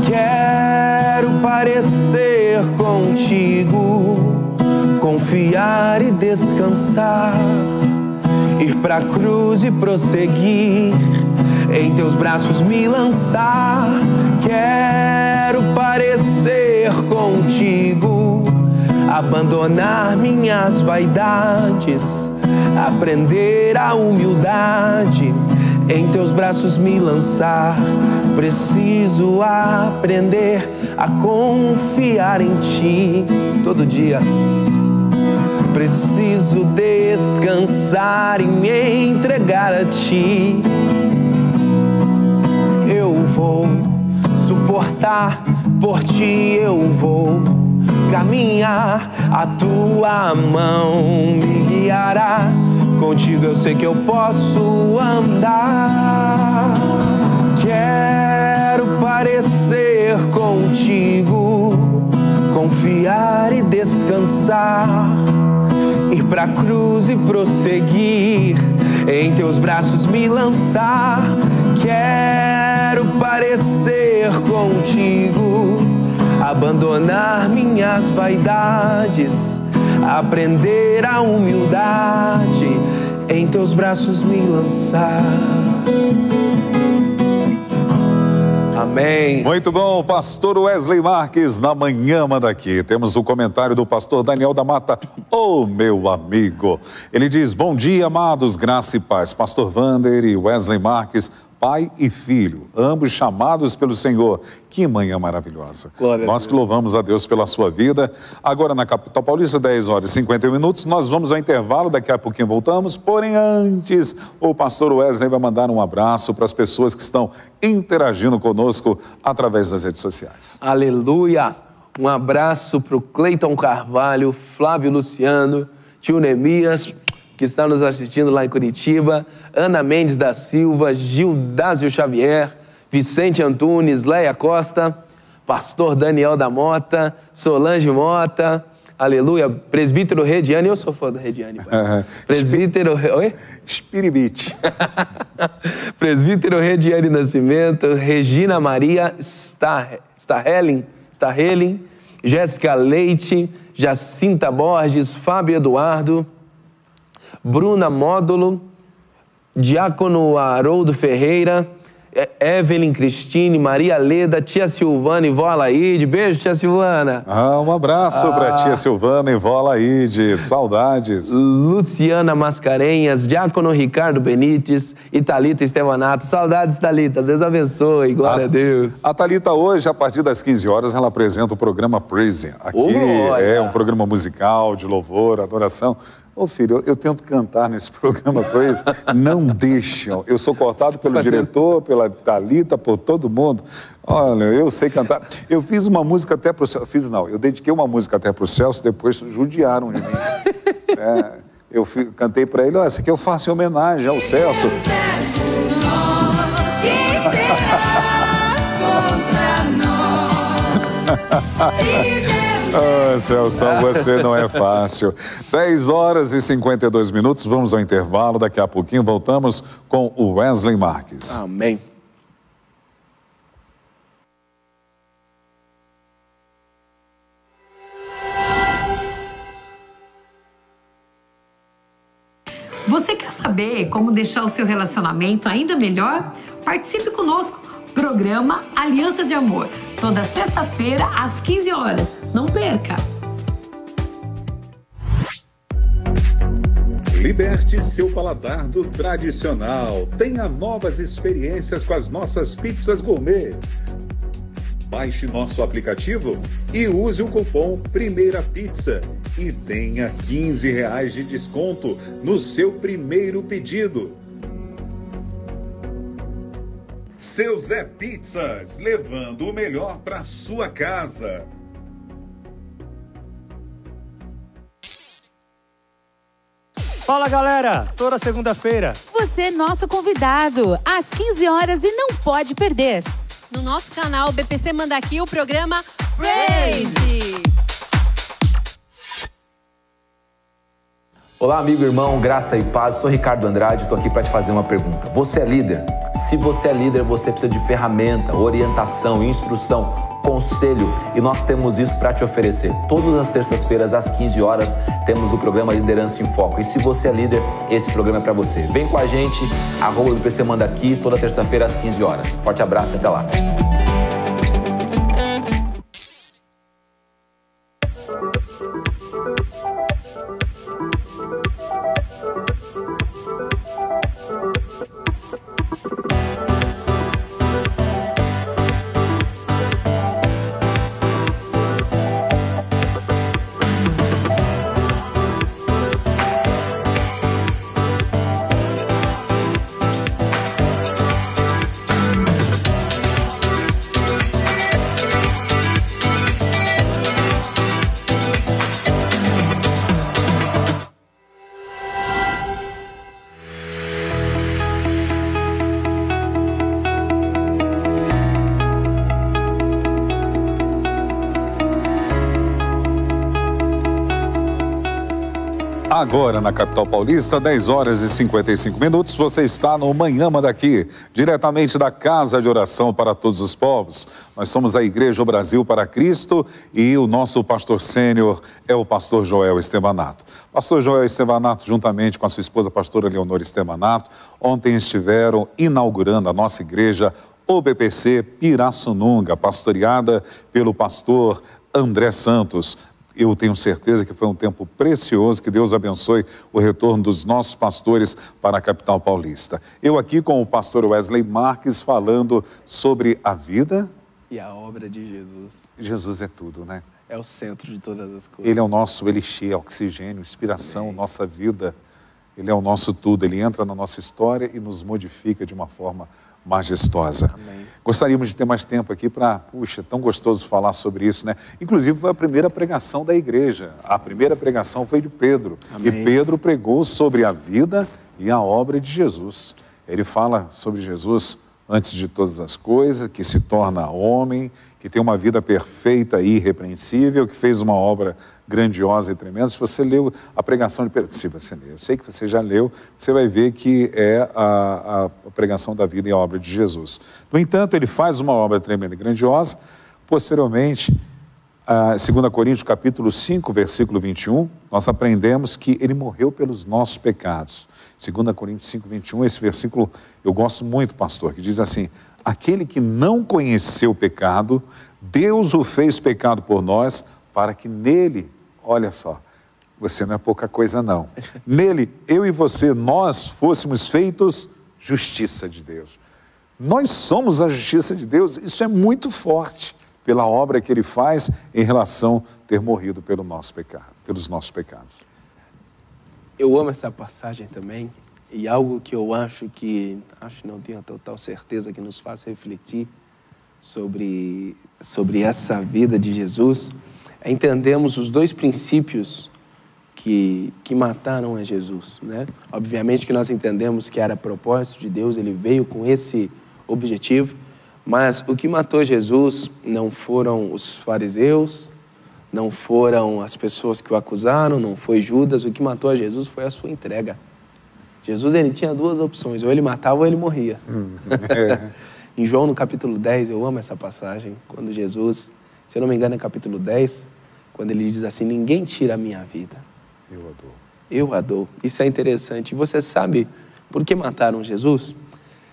Quero parecer contigo, confiar e descansar, ir pra cruz e prosseguir, em Teus braços me lançar. Quero parecer contigo, abandonar minhas vaidades, aprender a humildade, em Teus braços me lançar. Preciso aprender a confiar em Ti todo dia. Preciso descansar e me entregar a Ti. Eu vou suportar por Ti, eu vou caminhar, a tua mão me guiará. Contigo eu sei que eu posso andar. Quero parecer contigo, confiar e descansar, ir pra cruz e prosseguir, em teus braços me lançar. Quero parecer contigo, abandonar minhas vaidades, aprender a humildade, em teus braços me lançar. Amém. Muito bom, pastor Wesley Marques, na Manhã Manda Aqui. Temos o comentário do pastor Daniel da Mata, meu amigo. Ele diz: bom dia, amados, graça e paz. Pastor Vander e Wesley Marques, pai e filho, ambos chamados pelo Senhor. Que manhã maravilhosa. Nós que louvamos a Deus pela sua vida. Agora na capital paulista, 10h51, nós vamos ao intervalo, daqui a pouquinho voltamos. Porém, antes, o pastor Wesley vai mandar um abraço para as pessoas que estão interagindo conosco através das redes sociais. Aleluia! Um abraço para o Cleiton Carvalho, Flávio Luciano, tio Neemias, que está nos assistindo lá em Curitiba, Ana Mendes da Silva, Gildásio Xavier, Vicente Antunes, Leia Costa, pastor Daniel da Mota, Solange Mota, aleluia, presbítero Rediane, eu sou fã do Rediane, presbítero... Oi? Espiribite. Presbítero Rediane Nascimento, Regina Maria Starrelin, Jéssica Leite, Jacinta Borges, Fábio Eduardo, Bruna Módulo, Diácono Haroldo Ferreira, Evelyn Cristine, Maria Leda, tia Silvana e vó Alaide. Beijo, tia Silvana. Um abraço para tia Silvana e vó Alaide. Saudades. Luciana Mascarenhas, Diácono Ricardo Benites e Thalita Estevanato. Saudades, Thalita. Deus abençoe. Glória a Deus. A Thalita hoje, a partir das 15 horas, ela apresenta o programa Praise. Aqui é um programa musical de louvor, adoração. Ô filho, eu tento cantar nesse programa Praise, não deixam. Eu sou cortado pelo diretor, pela Thalita, por todo mundo. Olha, eu sei cantar. Eu fiz uma música até pro Celso. Eu dediquei uma música até pro Celso, depois judiaram de mim. Eu cantei para ele, essa aqui eu faço em homenagem ao Celso. Celso, você não é fácil. 10h52, vamos ao intervalo. Daqui a pouquinho voltamos com o Wesley Marques. Amém. Você quer saber como deixar o seu relacionamento ainda melhor? Participe conosco. Programa Aliança de Amor. Toda sexta-feira, às 15 horas. Não perca! Liberte seu paladar do tradicional. Tenha novas experiências com as nossas pizzas gourmet. Baixe nosso aplicativo e use o cupom Primeira Pizza e tenha R$15 de desconto no seu primeiro pedido. Seu Zé Pizzas, levando o melhor para sua casa. Fala galera, toda segunda-feira você é nosso convidado, às 15 horas e não pode perder. No nosso canal BPC Manda Aqui o programa Praise. Olá amigo, irmão, graça e paz, sou Ricardo Andrade, estou aqui para te fazer uma pergunta. Você é líder? Se você é líder, você precisa de ferramenta, orientação, instrução, conselho, e nós temos isso para te oferecer. Todas as terças-feiras, às 15 horas, temos o programa Liderança em Foco. E se você é líder, esse programa é para você. Vem com a gente, @BPC Manda Aqui, toda terça-feira às 15 horas. Forte abraço e até lá. Agora na capital paulista, 10 horas e 55 minutos, você está no Manhã Manda Aqui, diretamente da Casa de Oração para Todos os Povos. Nós somos a Igreja Brasil para Cristo e o nosso pastor sênior é o pastor Joel Estevanato. Pastor Joel Estevanato, juntamente com a sua esposa, pastora Leonor Estevanato, ontem estiveram inaugurando a nossa igreja OBPC Pirassununga, pastoreada pelo pastor André Santos. Eu tenho certeza que foi um tempo precioso, que Deus abençoe o retorno dos nossos pastores para a capital paulista. Eu aqui com o pastor Wesley Marques falando sobre a vida e a obra de Jesus. Jesus é tudo, né? É o centro de todas as coisas. Ele é o nosso elixir, oxigênio, inspiração, amém, nossa vida. Ele é o nosso tudo, ele entra na nossa história e nos modifica de uma forma majestosa. Amém. Gostaríamos de ter mais tempo aqui para, puxa, tão gostoso falar sobre isso, né? Inclusive foi a primeira pregação da igreja. A primeira pregação foi de Pedro. Amém. E Pedro pregou sobre a vida e a obra de Jesus. Ele fala sobre Jesus antes de todas as coisas, que se torna homem, que tem uma vida perfeita e irrepreensível, que fez uma obra grandiosa e tremenda. Se você leu a pregação de Pedro, se você leu, eu sei que você já leu, você vai ver que é a pregação da vida e a obra de Jesus. No entanto, ele faz uma obra tremenda e grandiosa. Posteriormente, 2 Coríntios capítulo 5, versículo 21, nós aprendemos que ele morreu pelos nossos pecados. 2 Coríntios 5, 21, esse versículo eu gosto muito, pastor, que diz assim: aquele que não conheceu o pecado, Deus o fez pecado por nós, para que nele, olha só, você não é pouca coisa não, nele, eu e você, nós fôssemos feitos justiça de Deus. Nós somos a justiça de Deus, isso é muito forte, pela obra que ele faz em relação a ter morrido pelo nosso pecado, pelos nossos pecados. Eu amo essa passagem também, e algo que eu acho não tenho a total certeza, que nos faz refletir sobre essa vida de Jesus, é entendermos os dois princípios que mataram a Jesus, né? Obviamente que nós entendemos que era propósito de Deus, ele veio com esse objetivo, mas o que matou Jesus não foram os fariseus, não foram as pessoas que o acusaram, não foi Judas. O que matou a Jesus foi a sua entrega. Jesus, ele tinha duas opções, ou ele matava ou ele morria. Em João, no capítulo 10, eu amo essa passagem, quando Jesus, se eu não me engano é capítulo 10, quando ele diz assim: ninguém tira a minha vida, eu a dou. Isso é interessante. E você sabe por que mataram Jesus?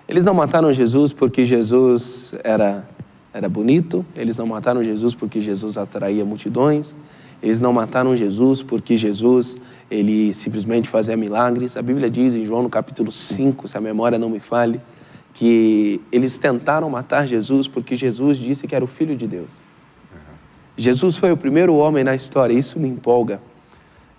Eles não mataram Jesus porque Jesus era bonito, eles não mataram Jesus porque Jesus atraía multidões, eles não mataram Jesus porque Jesus, ele simplesmente fazia milagres. A Bíblia diz em João no capítulo 5, se a memória não me falhe, que eles tentaram matar Jesus porque Jesus disse que era o Filho de Deus. Jesus foi o primeiro homem na história, isso me empolga.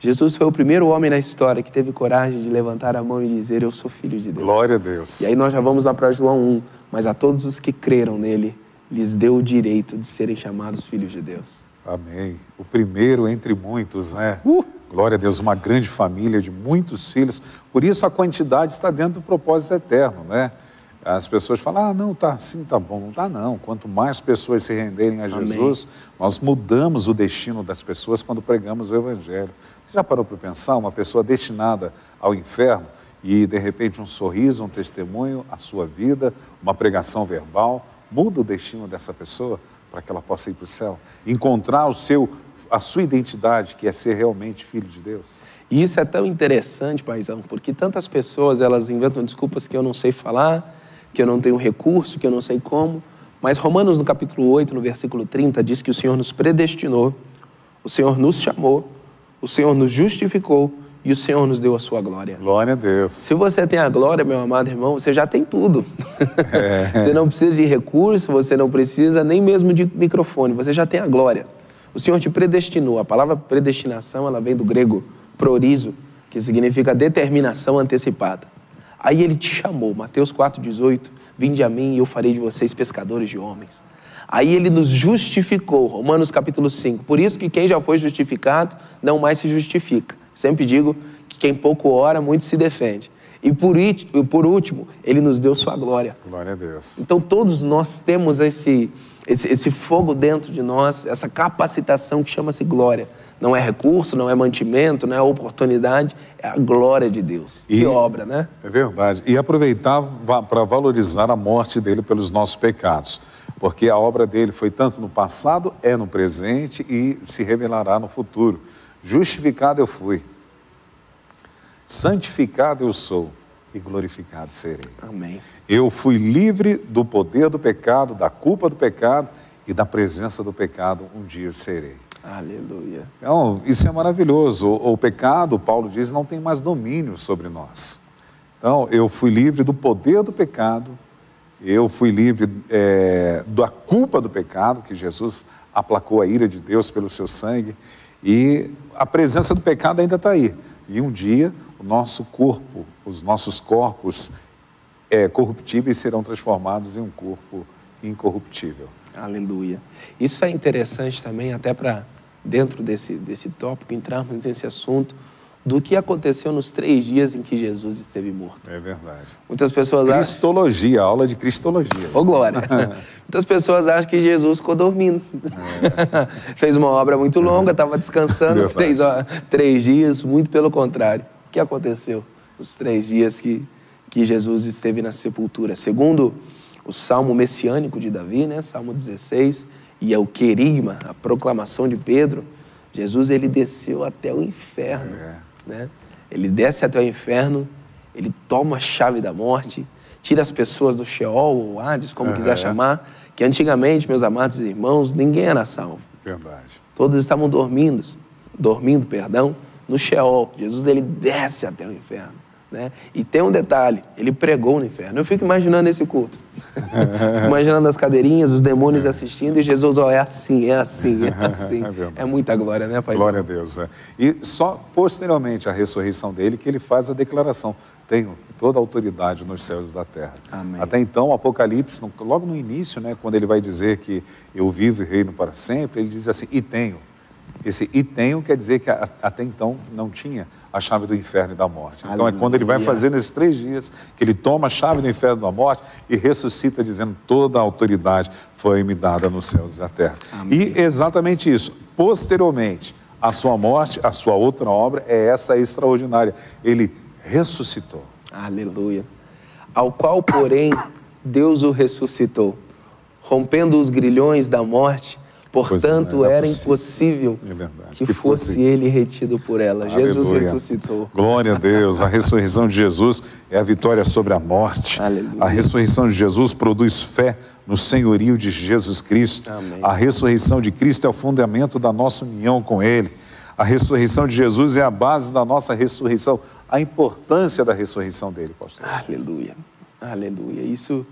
Jesus foi o primeiro homem na história que teve coragem de levantar a mão e dizer: eu sou filho de Deus. Glória a Deus. E aí nós já vamos lá para João 1, mas a todos os que creram nele, lhes deu o direito de serem chamados filhos de Deus. Amém. O primeiro entre muitos, né? Glória a Deus, uma grande família de muitos filhos. Por isso a quantidade está dentro do propósito eterno, né? As pessoas falam: não, tá assim, tá bom. Não tá não. Quanto mais pessoas se renderem a Jesus, amém, nós mudamos o destino das pessoas quando pregamos o Evangelho. Você já parou para pensar uma pessoa destinada ao inferno e de repente um sorriso, um testemunho, a sua vida, uma pregação verbal, muda o destino dessa pessoa para que ela possa ir para o céu, encontrar a sua identidade, que é ser realmente filho de Deus. E isso é tão interessante, paizão, porque tantas pessoas, elas inventam desculpas que eu não sei falar, que eu não tenho recurso, que eu não sei como, mas Romanos no capítulo 8, no versículo 30, diz que o Senhor nos predestinou, o Senhor nos chamou, o Senhor nos justificou e o Senhor nos deu a sua glória. Glória a Deus. Se você tem a glória, meu amado irmão, você já tem tudo. Você não precisa de recurso, você não precisa nem mesmo de microfone, você já tem a glória. O Senhor te predestinou. A palavra predestinação, ela vem do grego prorizo, que significa determinação antecipada. Aí ele te chamou, Mateus 4,18, vinde a mim e eu farei de vocês pescadores de homens. Aí ele nos justificou, Romanos capítulo 5. Por isso que quem já foi justificado não mais se justifica. Sempre digo que quem pouco ora, muito se defende. E por último, ele nos deu sua glória. Glória a Deus. Então todos nós temos esse fogo dentro de nós, essa capacitação que chama-se glória. não é recurso, não é mantimento, não é oportunidade, é a glória de Deus. Que obra, né? É verdade. E aproveitar para valorizar a morte dele pelos nossos pecados. Porque a obra dele foi tanto no passado, é no presente e se revelará no futuro. Justificado eu fui, santificado eu sou e glorificado serei. Amém. Eu fui livre do poder do pecado, da culpa do pecado e da presença do pecado, um dia serei. Aleluia. Então, isso é maravilhoso. O pecado, Paulo diz, não tem mais domínio sobre nós. Então, eu fui livre do poder do pecado, eu fui livre da culpa do pecado, que Jesus aplacou a ira de Deus pelo seu sangue, e a presença do pecado ainda está aí. E um dia, o nosso corpo, os nossos corpos corruptíveis serão transformados em um corpo incorruptível. Aleluia. Isso é interessante também, até para, dentro desse tópico, entrarmos nesse assunto do que aconteceu nos 3 dias em que Jesus esteve morto. É verdade. Muitas pessoas acham... Cristologia, aula de cristologia. Ô, glória. Muitas pessoas acham que Jesus ficou dormindo. Fez uma obra muito longa, estava descansando, 3 dias, muito pelo contrário. O que aconteceu nos 3 dias que Jesus esteve na sepultura? Segundo o Salmo messiânico de Davi, né? Salmo 16, e é o querigma, a proclamação de Pedro, Jesus, ele desceu até o inferno, né? Ele desce até o inferno, ele toma a chave da morte, tira as pessoas do Sheol, ou Hades, como quiser chamar, que antigamente, meus amados irmãos, ninguém era salvo. Verdade. Todos estavam dormindo, no Sheol. Jesus, ele desce até o inferno, né? E tem um detalhe, ele pregou no inferno. Eu fico imaginando esse culto. Fico imaginando as cadeirinhas, os demônios assistindo, e Jesus, é assim. É muita glória, né, Pai? Glória a Deus. E só posteriormente à ressurreição dele que ele faz a declaração: tenho toda a autoridade nos céus e da terra. Amém. Até então, o Apocalipse, logo no início, né, quando ele vai dizer que eu vivo e reino para sempre, ele diz assim, e tenho. Esse e tenho quer dizer que até então não tinha a chave do inferno e da morte. Então é quando ele vai fazer nesses 3 dias que ele toma a chave do inferno e da morte e ressuscita dizendo toda a autoridade foi me dada nos céus e na terra. Amém. E exatamente isso. Posteriormente, a sua morte, a sua outra obra é essa extraordinária. Ele ressuscitou. Aleluia. Ao qual, porém, Deus o ressuscitou, rompendo os grilhões da morte. Portanto, era impossível que fosse ele retido por ela. Aleluia. Jesus ressuscitou. Glória a Deus. A ressurreição de Jesus é a vitória sobre a morte. Aleluia. A ressurreição de Jesus produz fé no senhorio de Jesus Cristo. Amém. A ressurreição de Cristo é o fundamento da nossa união com Ele. A ressurreição de Jesus é a base da nossa ressurreição. A importância da ressurreição dele, pastor. Aleluia. Aleluia. Isso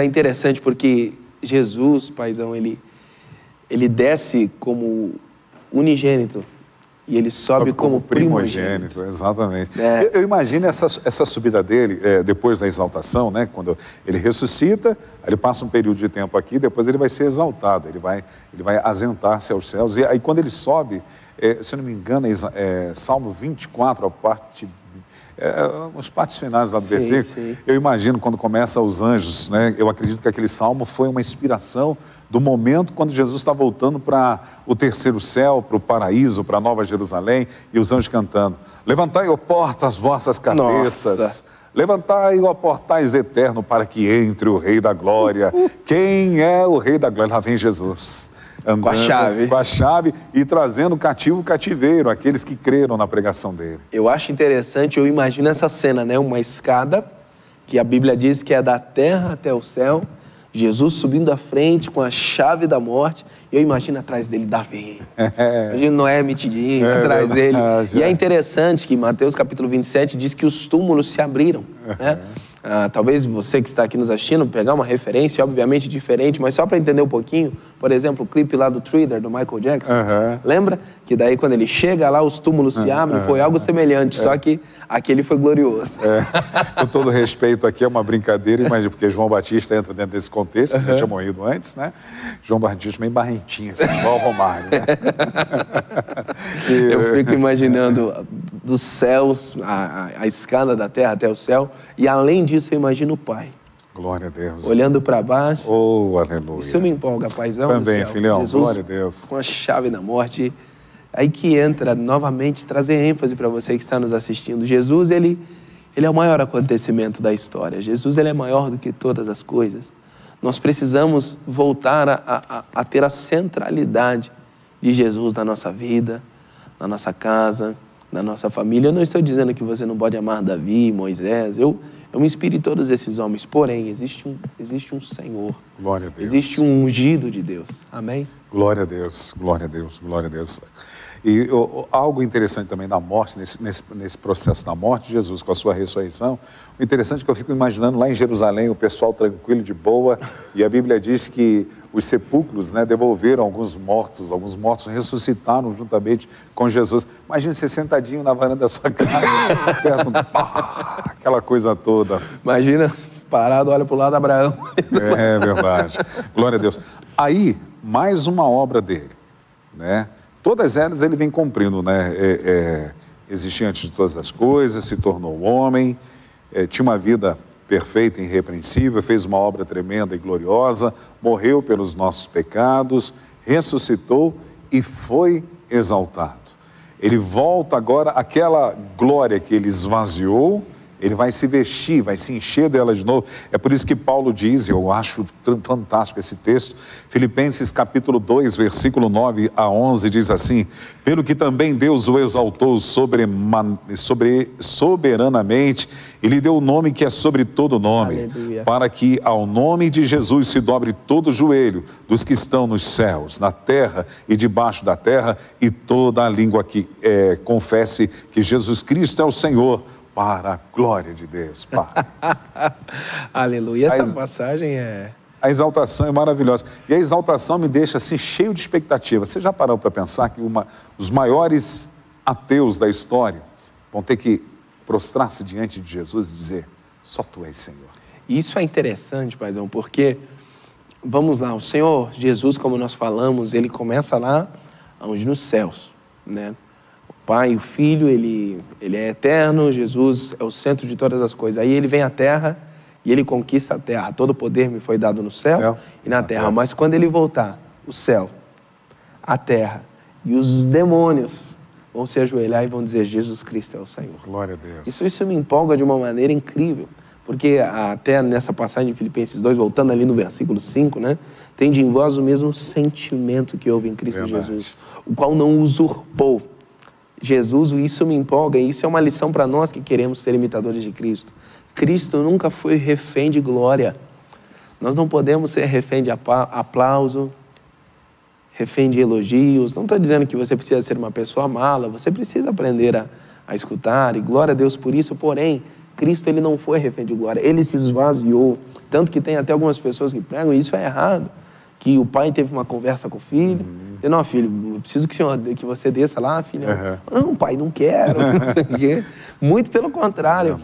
é interessante porque Jesus, paizão, ele desce como unigênito e ele sobe como primogênito. Exatamente. Eu imagino essa subida dele, depois da exaltação, né? Quando ele ressuscita, aí ele passa um período de tempo aqui, depois ele vai ser exaltado, ele vai asentar-se aos céus. E aí quando ele sobe, se eu não me engano, Salmo 24, a parte... os partes finais lá do versículo, eu imagino quando começa os anjos, né? Eu acredito que aquele salmo foi uma inspiração do momento quando Jesus está voltando para o terceiro céu, para o paraíso, para a Nova Jerusalém, e os anjos cantando: levantai, ó porta, as vossas cabeças. Nossa. Levantai, ó portais eterno, para que entre o Rei da Glória. Quem é o Rei da Glória? Lá vem Jesus. Andando com a chave e trazendo cativo cativeiro, aqueles que creram na pregação dele. Eu acho interessante, eu imagino essa cena, né? Uma escada, que a Bíblia diz que é da terra até o céu, Jesus subindo à frente com a chave da morte, e eu imagino atrás dele Davi. Imagino Noé metidinho atrás dele. E é interessante que Mateus capítulo 27 diz que os túmulos se abriram, né? Talvez você que está aqui nos assistindo pegar uma referência, obviamente diferente, mas só para entender um pouquinho, por exemplo, o clipe lá do Thriller, do Michael Jackson, lembra? Que daí quando ele chega lá, os túmulos se abrem, foi algo semelhante, só que aquele foi glorioso. Com todo respeito aqui, é uma brincadeira, imagina, porque João Batista entra dentro desse contexto, que já tinha morrido antes, né? João Batista meio barrentinho, assim, igual o Romário, né? Eu fico imaginando dos céus, a escada da terra até o céu, e além disso eu imagino o Pai. Glória a Deus. Olhando para baixo. Oh, aleluia. Isso me empolga, paizão. Também, do céu. filhão. Jesus, glória a Deus. Com a chave da morte, Aí que entra novamente trazer ênfase para você que está nos assistindo. Jesus, ele é o maior acontecimento da história. Jesus, ele é maior do que todas as coisas. Nós precisamos voltar a ter a centralidade de Jesus na nossa vida, na nossa casa, na nossa família. Eu não estou dizendo que você não pode amar Davi, Moisés. Eu me inspiro em todos esses homens. Porém, existe um Senhor. Glória a Deus. Existe um ungido de Deus. Amém? Glória a Deus, glória a Deus, glória a Deus. E algo interessante também na morte, nesse processo da morte de Jesus com a sua ressurreição, o interessante é que eu fico imaginando lá em Jerusalém, o pessoal tranquilo, de boa, e a Bíblia diz que os sepulcros, né, devolveram alguns mortos ressuscitaram juntamente com Jesus. Imagina você sentadinho na varanda da sua casa, perto, aquela coisa toda. Imagina, parado, olha para o lado de Abraão. É verdade, glória a Deus. Aí, mais uma obra dele, né? Todas elas ele vem cumprindo, né? Existia antes de todas as coisas, se tornou homem, tinha uma vida perfeita e irrepreensível, fez uma obra tremenda e gloriosa, morreu pelos nossos pecados, ressuscitou e foi exaltado. Ele volta agora, aquela glória que ele esvaziou, ele vai se vestir, vai se encher dela de novo. É por isso que Paulo diz, eu acho fantástico esse texto, Filipenses capítulo 2, versículo 9 a 11, diz assim: pelo que também Deus o exaltou soberanamente, e lhe deu o nome que é sobre todo nome, aleluia, para que ao nome de Jesus se dobre todo o joelho dos que estão nos céus, na terra e debaixo da terra, e toda a língua que confesse que Jesus Cristo é o Senhor, para a glória de Deus, Pai. Aleluia. Essa passagem A exaltação é maravilhosa. E a exaltação me deixa assim cheio de expectativa. Você já parou para pensar que os maiores ateus da história vão ter que prostrar-se diante de Jesus e dizer: só Tu és Senhor? Isso é interessante, paizão, porque, vamos lá, o Senhor Jesus, como nós falamos, ele começa lá onde nos céus, né? Pai, o Filho, ele é eterno, Jesus é o centro de todas as coisas. Aí ele vem à terra e ele conquista a terra. Todo poder me foi dado no céu e na terra. Mas quando ele voltar, o céu, a terra e os demônios vão se ajoelhar e vão dizer: Jesus Cristo é o Senhor. Glória a Deus. Isso me empolga de uma maneira incrível. Porque até nessa passagem de Filipenses 2, voltando ali no versículo 5, né? Tende em vós o mesmo sentimento que houve em Cristo Jesus, o qual não usurpou. Jesus, isso me empolga, e isso é uma lição para nós que queremos ser imitadores de Cristo. Cristo nunca foi refém de glória. Nós não podemos ser refém de aplauso, refém de elogios. Não estou dizendo que você precisa ser uma pessoa mala, você precisa aprender a escutar, e glória a Deus por isso. Porém, Cristo, ele não foi refém de glória, ele se esvaziou. Tanto que tem até algumas pessoas que pregam, e isso é errado, que o pai teve uma conversa com o filho, e não, filho, eu preciso que você desça lá, filho. Não, pai, não quero. Não sei. Muito pelo contrário.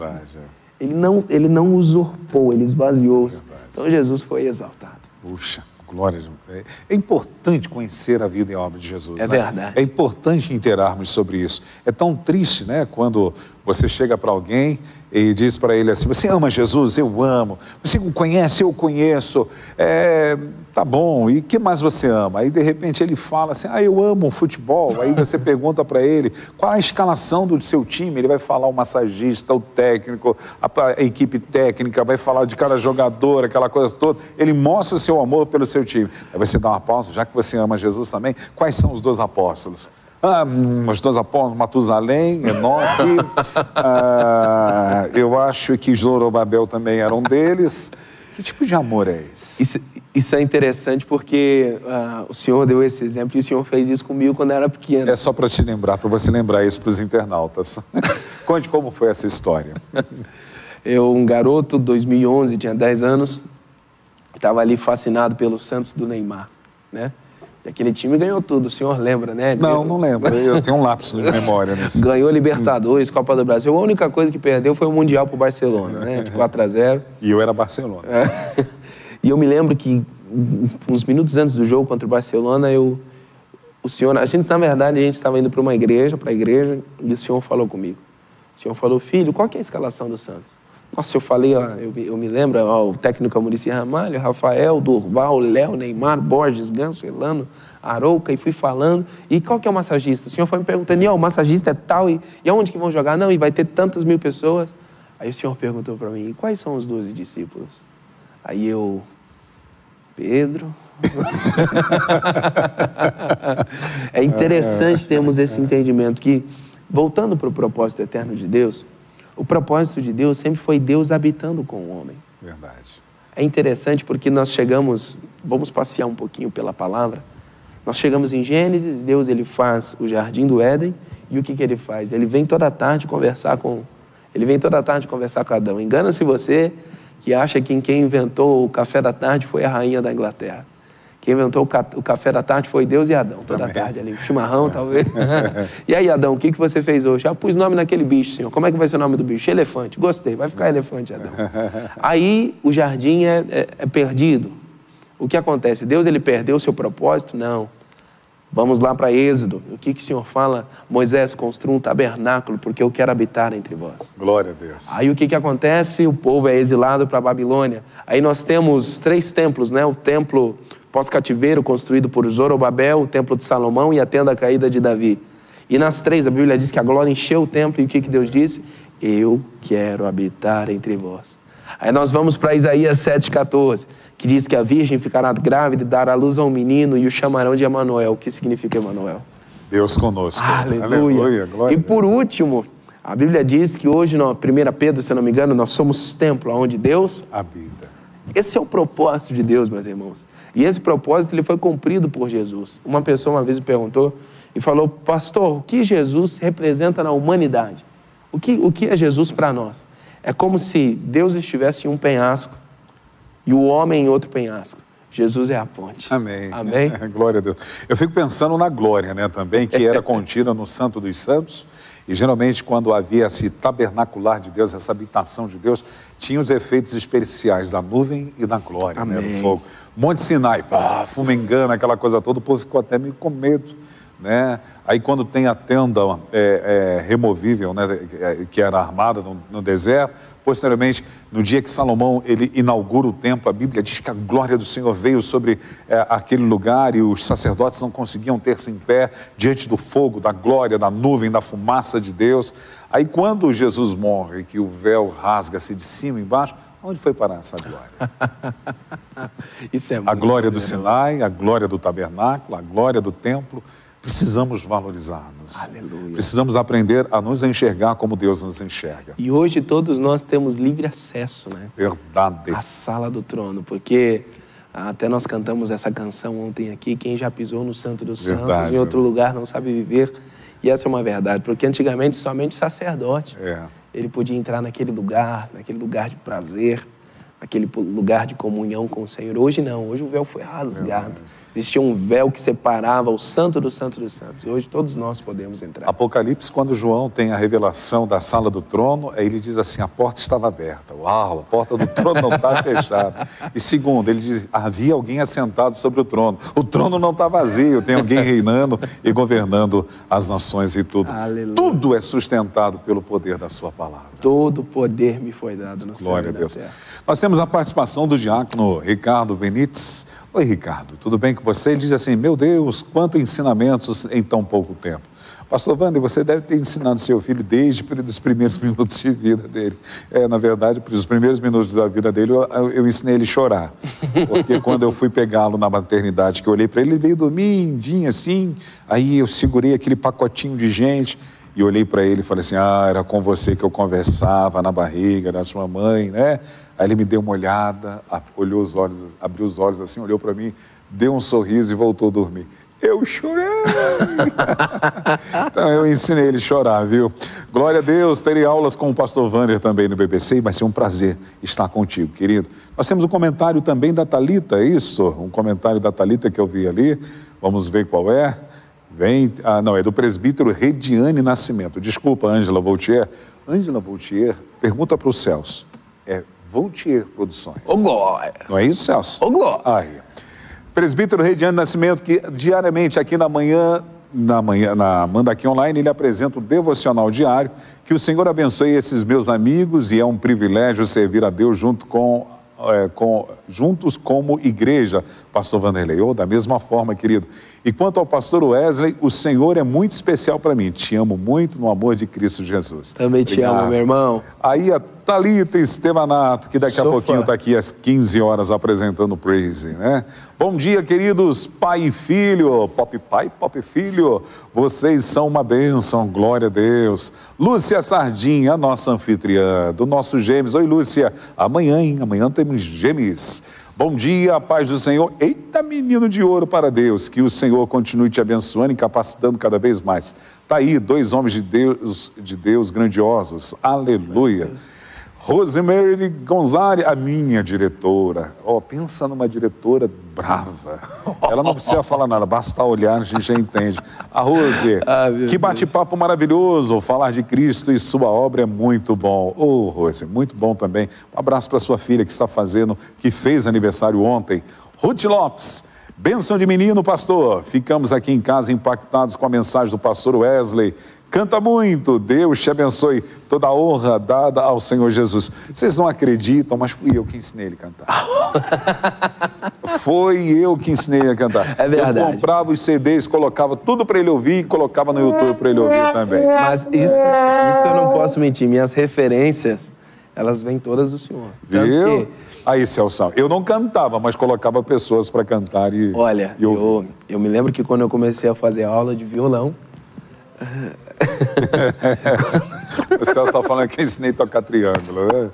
Ele não usurpou, ele esvaziou-se. Então Jesus foi exaltado. Puxa, glória. É importante conhecer a vida e a obra de Jesus. É verdade. É importante inteirarmos sobre isso. É tão triste, né, quando você chega para alguém e diz para ele assim: você ama Jesus? Eu amo. Você conhece? Eu conheço. Tá bom, e o que mais você ama? Aí de repente ele fala assim: eu amo o futebol. Aí você pergunta para ele qual a escalação do seu time. Ele vai falar o massagista, o técnico, a equipe técnica, vai falar de cada jogador, aquela coisa toda. Ele mostra o seu amor pelo seu time. Aí você dá uma pausa: já que você ama Jesus também, quais são os 2 apóstolos? Os 2 apóstolos, Matusalém, Enoque, eu acho que Zorobabel também era um deles. Que tipo de amor é esse? Isso é interessante porque o senhor deu esse exemplo e o senhor fez isso comigo quando eu era pequeno. É só para te lembrar, para você lembrar isso para os internautas. Conte como foi essa história. Eu, um garoto, 2011, tinha 10 anos, estava ali fascinado pelo Santos do Neymar, né? E aquele time ganhou tudo, o senhor lembra, né? Não lembro, eu tenho um lapso de memória nisso. Ganhou Libertadores, Copa do Brasil. A única coisa que perdeu foi o Mundial pro Barcelona, né? De 4-0. E eu era Barcelona. E eu me lembro que, uns minutos antes do jogo contra o Barcelona, o senhor... na verdade, a gente estava indo para a igreja, e o senhor falou comigo. O senhor falou: filho, qual que é a escalação do Santos? Nossa, eu falei, ó, eu me lembro, ó, o técnico Muricy Ramalho, Rafael, Durval, Léo, Neymar, Borges, Ganso, Elano, Arouca, e fui falando. E qual que é o massagista? O senhor foi me perguntando, o massagista é tal, e aonde que vão jogar? Não, e vai ter tantas mil pessoas. Aí o senhor perguntou para mim, e quais são os 12 discípulos? Aí eu, Pedro... É interessante termos esse entendimento que, voltando para o propósito eterno de Deus, o propósito de Deus sempre foi Deus habitando com o homem. Verdade. É interessante porque nós chegamos, vamos passear um pouquinho pela palavra, nós chegamos em Gênesis, Deus ele faz o jardim do Éden, e o que ele faz? Ele vem toda tarde conversar com Adão. Engana-se você que acha que quem inventou o café da tarde foi a rainha da Inglaterra. Quem inventou o café da tarde foi Deus e Adão, toda tarde ali, chimarrão talvez. E aí, Adão, o que você fez hoje? Ah, pus nome naquele bicho, senhor. Como é que vai ser o nome do bicho? Elefante. Gostei, vai ficar elefante, Adão. Aí o jardim é perdido. O que acontece? Deus ele perdeu o seu propósito? Não. Vamos lá para Êxodo. O que o senhor fala? Moisés, construa um tabernáculo porque eu quero habitar entre vós. Glória a Deus. Aí o que acontece? O povo é exilado para a Babilônia. Aí nós temos 3 templos, né? O templo pós-cativeiro, construído por Zorobabel, o templo de Salomão e a tenda caída de Davi. E nas 3, a Bíblia diz que a glória encheu o templo, e o que Deus disse? Eu quero habitar entre vós. Aí nós vamos para Isaías 7,14, que diz que a virgem ficará grávida e dará luz a um menino e o chamarão de Emanuel. O que significa Emanuel? Deus conosco. Aleluia. Aleluia. Glória E por último, a Bíblia diz que hoje, no 1 Pedro, se eu não me engano, nós somos templo onde Deus habita. Esse é o propósito de Deus, meus irmãos. E esse propósito ele foi cumprido por Jesus. Uma pessoa uma vez me perguntou e falou, pastor, o que Jesus representa na humanidade? O que é Jesus para nós? É como se Deus estivesse em um penhasco e o homem em outro penhasco. Jesus é a ponte. Amém. Amém. Glória a Deus. Eu fico pensando na glória, né, também, que era contida no Santo dos Santos. E geralmente quando havia esse tabernacular de Deus, essa habitação de Deus, tinha os efeitos especiais da nuvem e da glória, né, do fogo. Monte Sinai, fumegando, aquela coisa toda, o povo ficou até meio com medo, né? Aí quando tem a tenda removível, né, que era armada no deserto, posteriormente, no dia que Salomão ele inaugura o templo, a Bíblia diz que a glória do Senhor veio sobre aquele lugar e os sacerdotes não conseguiam ter-se em pé diante do fogo, da glória, da nuvem, da fumaça de Deus. Aí quando Jesus morre, que o véu rasga-se de cima e embaixo, onde foi parar essa glória? Isso é muito a glória do Sinai, a glória do tabernáculo, a glória do templo. Precisamos valorizar-nos. Aleluia. Precisamos aprender a nos enxergar como Deus nos enxerga. E hoje todos nós temos livre acesso, né? Verdade. À sala do trono, porque até nós cantamos essa canção ontem aqui, quem já pisou no Santo dos Santos, em outro lugar não sabe viver. E essa é uma verdade, porque antigamente somente o sacerdote ele podia entrar naquele lugar de prazer, naquele lugar de comunhão com o Senhor. Hoje não, hoje o véu foi rasgado. Existia um véu que separava o santo do santo dos santos. E hoje todos nós podemos entrar. Apocalipse, quando João tem a revelação da sala do trono, ele diz assim, a porta estava aberta. Uau, a porta do trono não está fechada. E segundo, ele diz, havia alguém assentado sobre o trono. O trono não está vazio, tem alguém reinando e governando as nações e tudo. Aleluia. Tudo é sustentado pelo poder da sua palavra. Todo poder me foi dado no céu. Glória a Deus. Nós temos a participação do diácono Ricardo Benites. Oi, Ricardo, tudo bem com você? Ele diz assim, meu Deus, quantos ensinamentos em tão pouco tempo. Pastor Wander, você deve ter ensinado seu filho desde os primeiros minutos de vida dele. Na verdade, os primeiros minutos da vida dele, eu ensinei ele a chorar. Porque quando eu fui pegá-lo na maternidade, que eu olhei para ele, ele veio dormindinho assim, aí eu segurei aquele pacotinho de gente e olhei para ele e falei assim, era com você que eu conversava na barriga da sua mãe, né? Aí ele me deu uma olhada, olhou os olhos, abriu os olhos assim, olhou para mim, deu um sorriso e voltou a dormir. Eu chorei! Então eu ensinei ele a chorar, viu? Glória a Deus, terei aulas com o pastor Wander também no BBC e vai ser um prazer estar contigo, querido. Nós temos um comentário também da Thalita, é isso? Um comentário da Thalita que eu vi ali, vamos ver qual é. Não, é do presbítero Rediane Nascimento. Desculpa, Ângela Voltier. Ângela Voltier, pergunta para o Celso. Voltier Produções. Ô, glória! Não é isso, Celso? Ô, glória! Aí. Presbítero Rediane Nascimento, que diariamente aqui na manhã na Mandaqui Online, ele apresenta o devocional diário. Que o Senhor abençoe esses meus amigos e é um privilégio servir a Deus juntos como igreja, pastor Vanderlei. Da mesma forma, querido. E quanto ao pastor Wesley, o Senhor é muito especial para mim. Te amo muito no amor de Cristo Jesus. Também te amo, meu irmão. Aí a Thalita Estevanato, que daqui a pouquinho está aqui às 15 horas apresentando o Praise, né? Bom dia, queridos pai e filho, pop pai, pop filho, vocês são uma bênção, glória a Deus. Lúcia Sardinha, a nossa anfitriã do nosso Gêmeos. Oi, Lúcia, amanhã temos Gêmeos. Bom dia, a paz do Senhor. Eita, menino de ouro para Deus, que o Senhor continue te abençoando e capacitando cada vez mais. Tá aí, 2 homens de Deus grandiosos, aleluia. Rosemary Gonzalez, a minha diretora. Pensa numa diretora brava. Ela não precisa falar nada, basta olhar, a gente já entende. A Rose, que bate-papo maravilhoso. Falar de Cristo e sua obra é muito bom. Rose, muito bom também. Um abraço para sua filha que fez aniversário ontem. Ruth Lopes, bênção de menino, pastor. Ficamos aqui em casa impactados com a mensagem do pastor Wesley. Canta muito, Deus te abençoe, toda a honra dada ao Senhor Jesus. Vocês não acreditam, mas fui eu que ensinei ele a cantar. Foi eu que ensinei ele a cantar. É verdade. Eu comprava os CDs, colocava tudo para ele ouvir e colocava no YouTube para ele ouvir também. Mas isso eu não posso mentir, minhas referências, elas vêm todas do Senhor. Viu? Aí, Celso, eu não cantava, mas colocava pessoas para cantar e Olha, eu me lembro que quando eu comecei a fazer aula de violão, o Celso está falando que eu ensinei a tocar triângulo, né?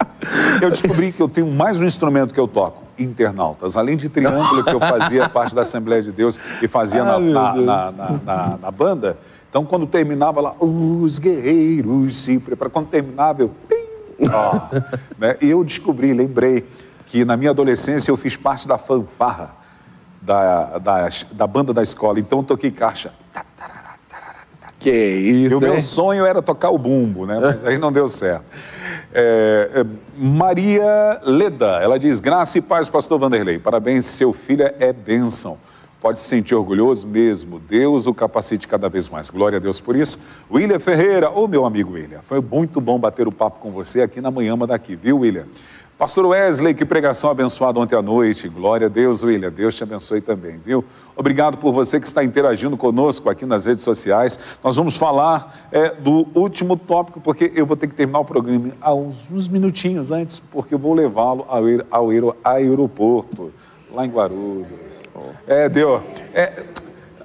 Eu descobri que eu tenho mais um instrumento que eu toco, internautas. Além de triângulo, que eu fazia parte da Assembleia de Deus e fazia na banda. Então, quando terminava lá, os guerreiros se preparam. Quando terminava, eu... né? E eu lembrei que na minha adolescência eu fiz parte da fanfarra da banda da escola. Então, eu toquei caixa. Que isso, e o meu sonho era tocar o bumbo, né? Mas aí não deu certo. Maria Leda, ela diz: graça e paz, pastor Vanderlei. Parabéns, seu filho é bênção. Pode se sentir orgulhoso mesmo. Deus o capacite cada vez mais. Glória a Deus por isso. William Ferreira, meu amigo William, foi muito bom bater o papo com você aqui na manhã daqui, viu, William? Pastor Wesley, que pregação abençoada ontem à noite. Glória a Deus, William. Deus te abençoe também, viu? Obrigado por você que está interagindo conosco aqui nas redes sociais. Nós vamos falar do último tópico, porque eu vou ter que terminar o programa uns minutinhos antes, porque eu vou levá-lo ao aeroporto, lá em Guarulhos.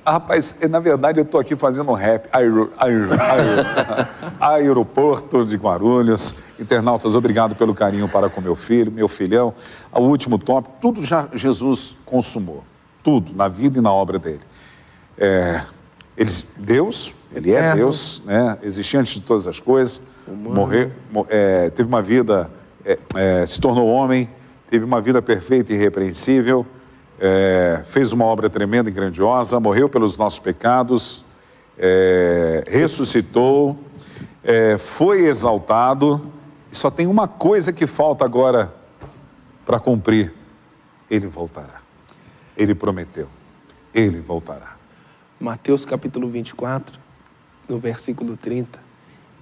Rapaz, na verdade eu estou aqui fazendo um rap. Aeroporto de Guarulhos. Internautas, obrigado pelo carinho para com meu filhão. O último tópico, tudo já Jesus consumou. Tudo, na vida e na obra dele. Deus, ele é Deus, né? Existia antes de todas as coisas. Teve uma vida, se tornou homem, teve uma vida perfeita e irrepreensível. Fez uma obra tremenda e grandiosa, morreu pelos nossos pecados, ressuscitou, foi exaltado, e só tem uma coisa que falta agora para cumprir: ele voltará. Ele prometeu, ele voltará. Mateus capítulo 24, no versículo 30.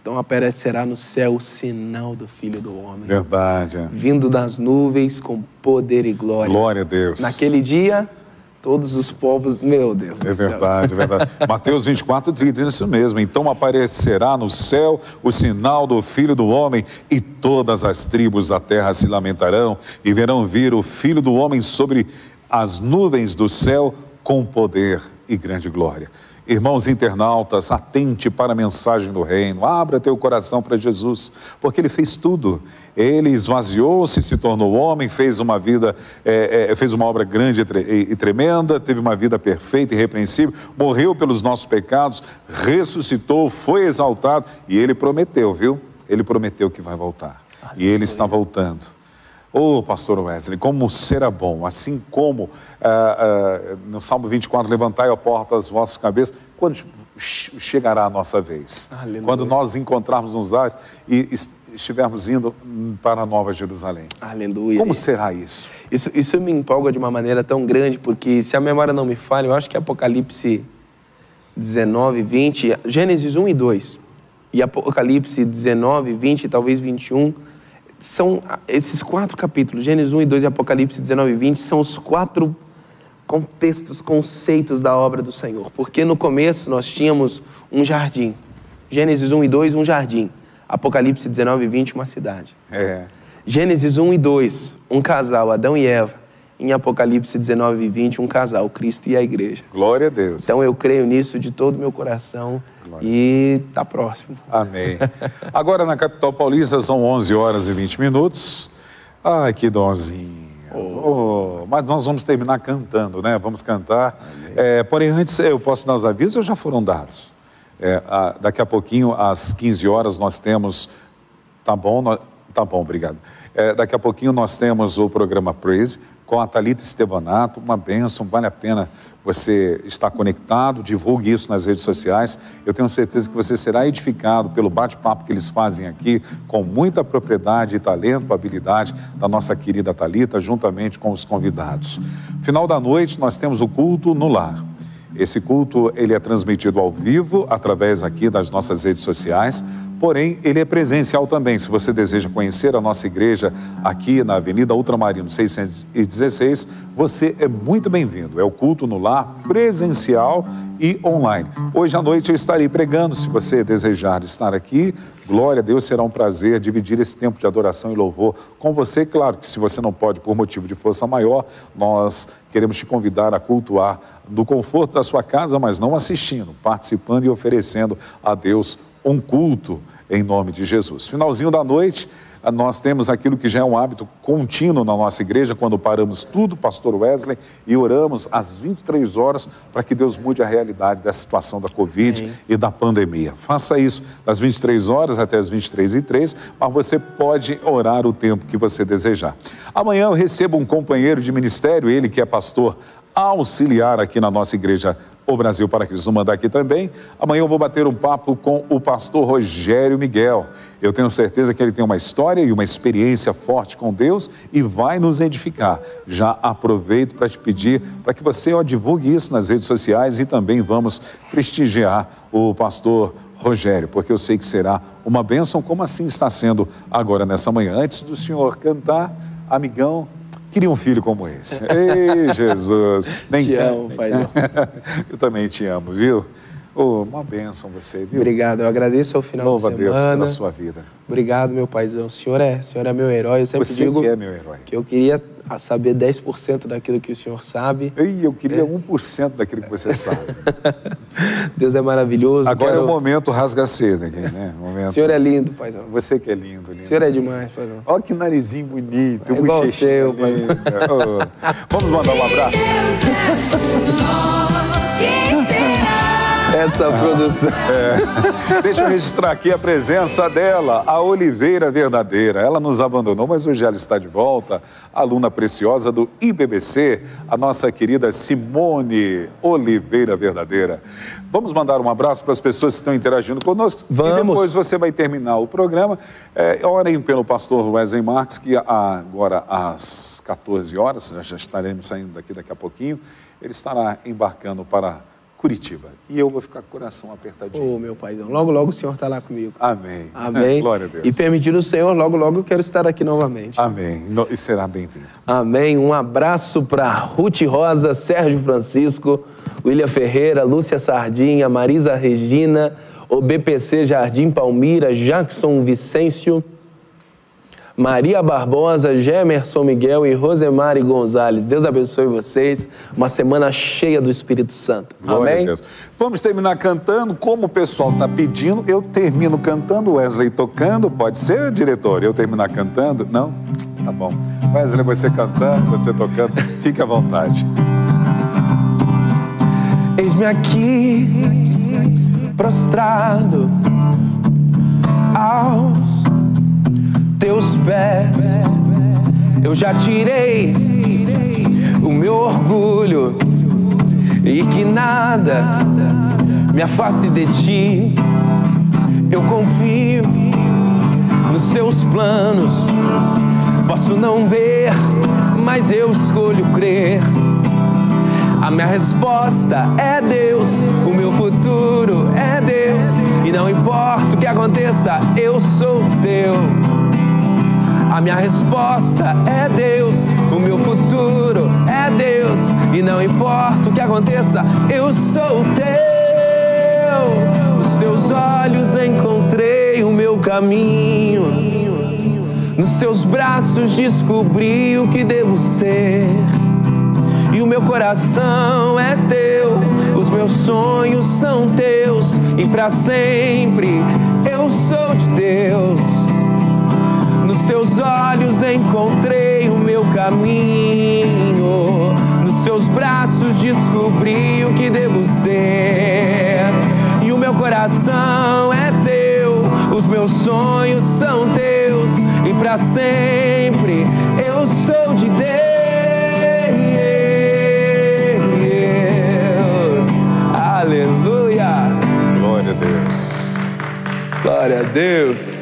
Então aparecerá no céu o sinal do Filho do Homem. Verdade. Vindo das nuvens com poder e glória. Glória a Deus. Naquele dia, todos os povos... Meu Deus do céu. É verdade. Mateus 24, 30, é isso mesmo. Então aparecerá no céu o sinal do Filho do Homem, e todas as tribos da terra se lamentarão e verão vir o Filho do Homem sobre as nuvens do céu com poder e grande glória. Irmãos internautas, atente para a mensagem do reino, abra teu coração para Jesus, porque ele fez tudo. Ele esvaziou-se, se tornou homem, fez uma vida, fez uma obra grande e tremenda, teve uma vida perfeita e irrepreensível, morreu pelos nossos pecados, ressuscitou, foi exaltado, e ele prometeu, viu? Ele prometeu que vai voltar. E ele está voltando. Pastor Wesley, como será bom, assim como no Salmo 24, levantai a porta as vossas cabeças, quando chegará a nossa vez? Aleluia. Quando nós encontrarmos nos ares e estivermos indo para a Nova Jerusalém. Aleluia. Como será isso? Isso me empolga de uma maneira tão grande, porque se a memória não me falha, eu acho que Apocalipse 19, 20, Gênesis 1 e 2 e Apocalipse 19, 20 e talvez 21, são esses 4 capítulos, Gênesis 1 e 2 e Apocalipse 19 e 20, são os 4 contextos, conceitos da obra do Senhor. Porque no começo nós tínhamos um jardim. Gênesis 1 e 2, um jardim. Apocalipse 19 e 20, uma cidade. Gênesis 1 e 2, um casal, Adão e Eva. Em Apocalipse 19 e 20, um casal, Cristo e a igreja. Glória a Deus. Então eu creio nisso de todo o meu coração. E tá próximo. Amém. Agora na capital paulista são 11 horas e 20 minutos. Ai, que donzinho. Mas nós vamos terminar cantando, né? Vamos cantar. Porém, antes, eu posso dar os avisos ou já foram dados? Daqui a pouquinho, às 15 horas, nós temos... Tá bom, obrigado. Daqui a pouquinho nós temos o programa Praise com a Thalita Estevanato, uma bênção, vale a pena você estar conectado, divulgue isso nas redes sociais. Eu tenho certeza que você será edificado pelo bate-papo que eles fazem aqui, com muita propriedade e talento, habilidade da nossa querida Thalita, juntamente com os convidados. Final da noite, nós temos o culto no lar. Esse culto, ele é transmitido ao vivo, através aqui das nossas redes sociais, porém, ele é presencial também. Se você deseja conhecer a nossa igreja aqui na Avenida Ultramarino 616, você é muito bem-vindo. É o culto no lar, presencial e online. Hoje à noite eu estarei pregando. Se você desejar estar aqui, glória a Deus, será um prazer dividir esse tempo de adoração e louvor com você. Claro que se você não pode por motivo de força maior, nós queremos te convidar a cultuar do conforto da sua casa, mas não assistindo, participando e oferecendo a Deus um culto em nome de Jesus. Finalzinho da noite, nós temos aquilo que já é um hábito contínuo na nossa igreja, quando paramos tudo, pastor Wesley, e oramos às 23 horas para que Deus mude a realidade dessa situação da Covid e da pandemia. Faça isso das 23 horas até as 23h03, mas você pode orar o tempo que você desejar. Amanhã eu recebo um companheiro de ministério, ele que é pastor auxiliar aqui na nossa igreja O Brasil para Cristo, mandar aqui também. Amanhã eu vou bater um papo com o pastor Rogério Miguel. Eu tenho certeza que ele tem uma história e uma experiência forte com Deus e vai nos edificar. Já aproveito para te pedir para que você divulgue isso nas redes sociais e também vamos prestigiar o pastor Rogério, porque eu sei que será uma bênção, como assim está sendo agora nessa manhã. Antes do senhor cantar, amigão, queria um filho como esse. Ei, Jesus. Te amo, pai. Eu também te amo, viu? Uma bênção você, viu? Obrigado, eu agradeço ao final Louva de semana. Deus pela sua vida. Obrigado, meu paizão. O senhor é meu herói. Eu sempre digo que é meu herói. Que eu queria saber 10% daquilo que o senhor sabe. Ei, eu queria 1% daquilo que você sabe. Deus é maravilhoso. Agora é o momento rasga-seda aqui, né? O senhor é lindo, paizão. Você que é lindo, lindo. O senhor é demais, paizão. Olha que narizinho bonito. É igual o seu, paizão. Vamos mandar um abraço? Essa produção. Deixa eu registrar aqui a presença dela, a Oliveira Verdadeira. Ela nos abandonou, mas hoje ela está de volta. Aluna preciosa do IBBC, a nossa querida Simone Oliveira Verdadeira. Vamos mandar um abraço para as pessoas que estão interagindo conosco. Vamos. E depois você vai terminar o programa. Orem pelo pastor Wesley Marques, que agora às 14 horas, já estaremos saindo daqui a pouquinho, ele estará embarcando para Curitiba. E eu vou ficar com o coração apertadinho. Meu paizão. Logo, logo o senhor está lá comigo. Amém. Amém. Glória a Deus. E permitir o Senhor, logo, logo eu quero estar aqui novamente. Amém. E será bem-vindo. Amém. Um abraço para Ruth Rosa, Sérgio Francisco, William Ferreira, Lúcia Sardinha, Marisa Regina, o BPC Jardim Palmira, Jackson Vicêncio, Maria Barbosa, Gemerson Miguel e Rosemary Gonzalez. Deus abençoe vocês. Uma semana cheia do Espírito Santo. Glória Amém? a Deus. Vamos terminar cantando. Como o pessoal está pedindo, eu termino cantando, Wesley tocando. Pode ser, diretor? Eu terminar cantando? Não? Tá bom. Wesley, você cantando, você tocando. Fique à vontade. Eis-me aqui, prostrado aos teus pés, eu já tirei o meu orgulho e que nada me afaste de ti. Eu confio nos seus planos, posso não ver, mas eu escolho crer. A minha resposta é Deus, o meu futuro é Deus, e não importa o que aconteça, eu sou teu. A minha resposta é Deus, o meu futuro é Deus, e não importa o que aconteça, eu sou teu. Nos teus olhos encontrei o meu caminho, nos seus braços descobri o que devo ser, e o meu coração é teu, os meus sonhos são teus, e pra sempre eu sou de Deus. Nos teus olhos encontrei o meu caminho, nos seus braços descobri o que devo ser, e o meu coração é teu, os meus sonhos são teus, e pra sempre eu sou de Deus. Aleluia! Glória a Deus. Glória a Deus.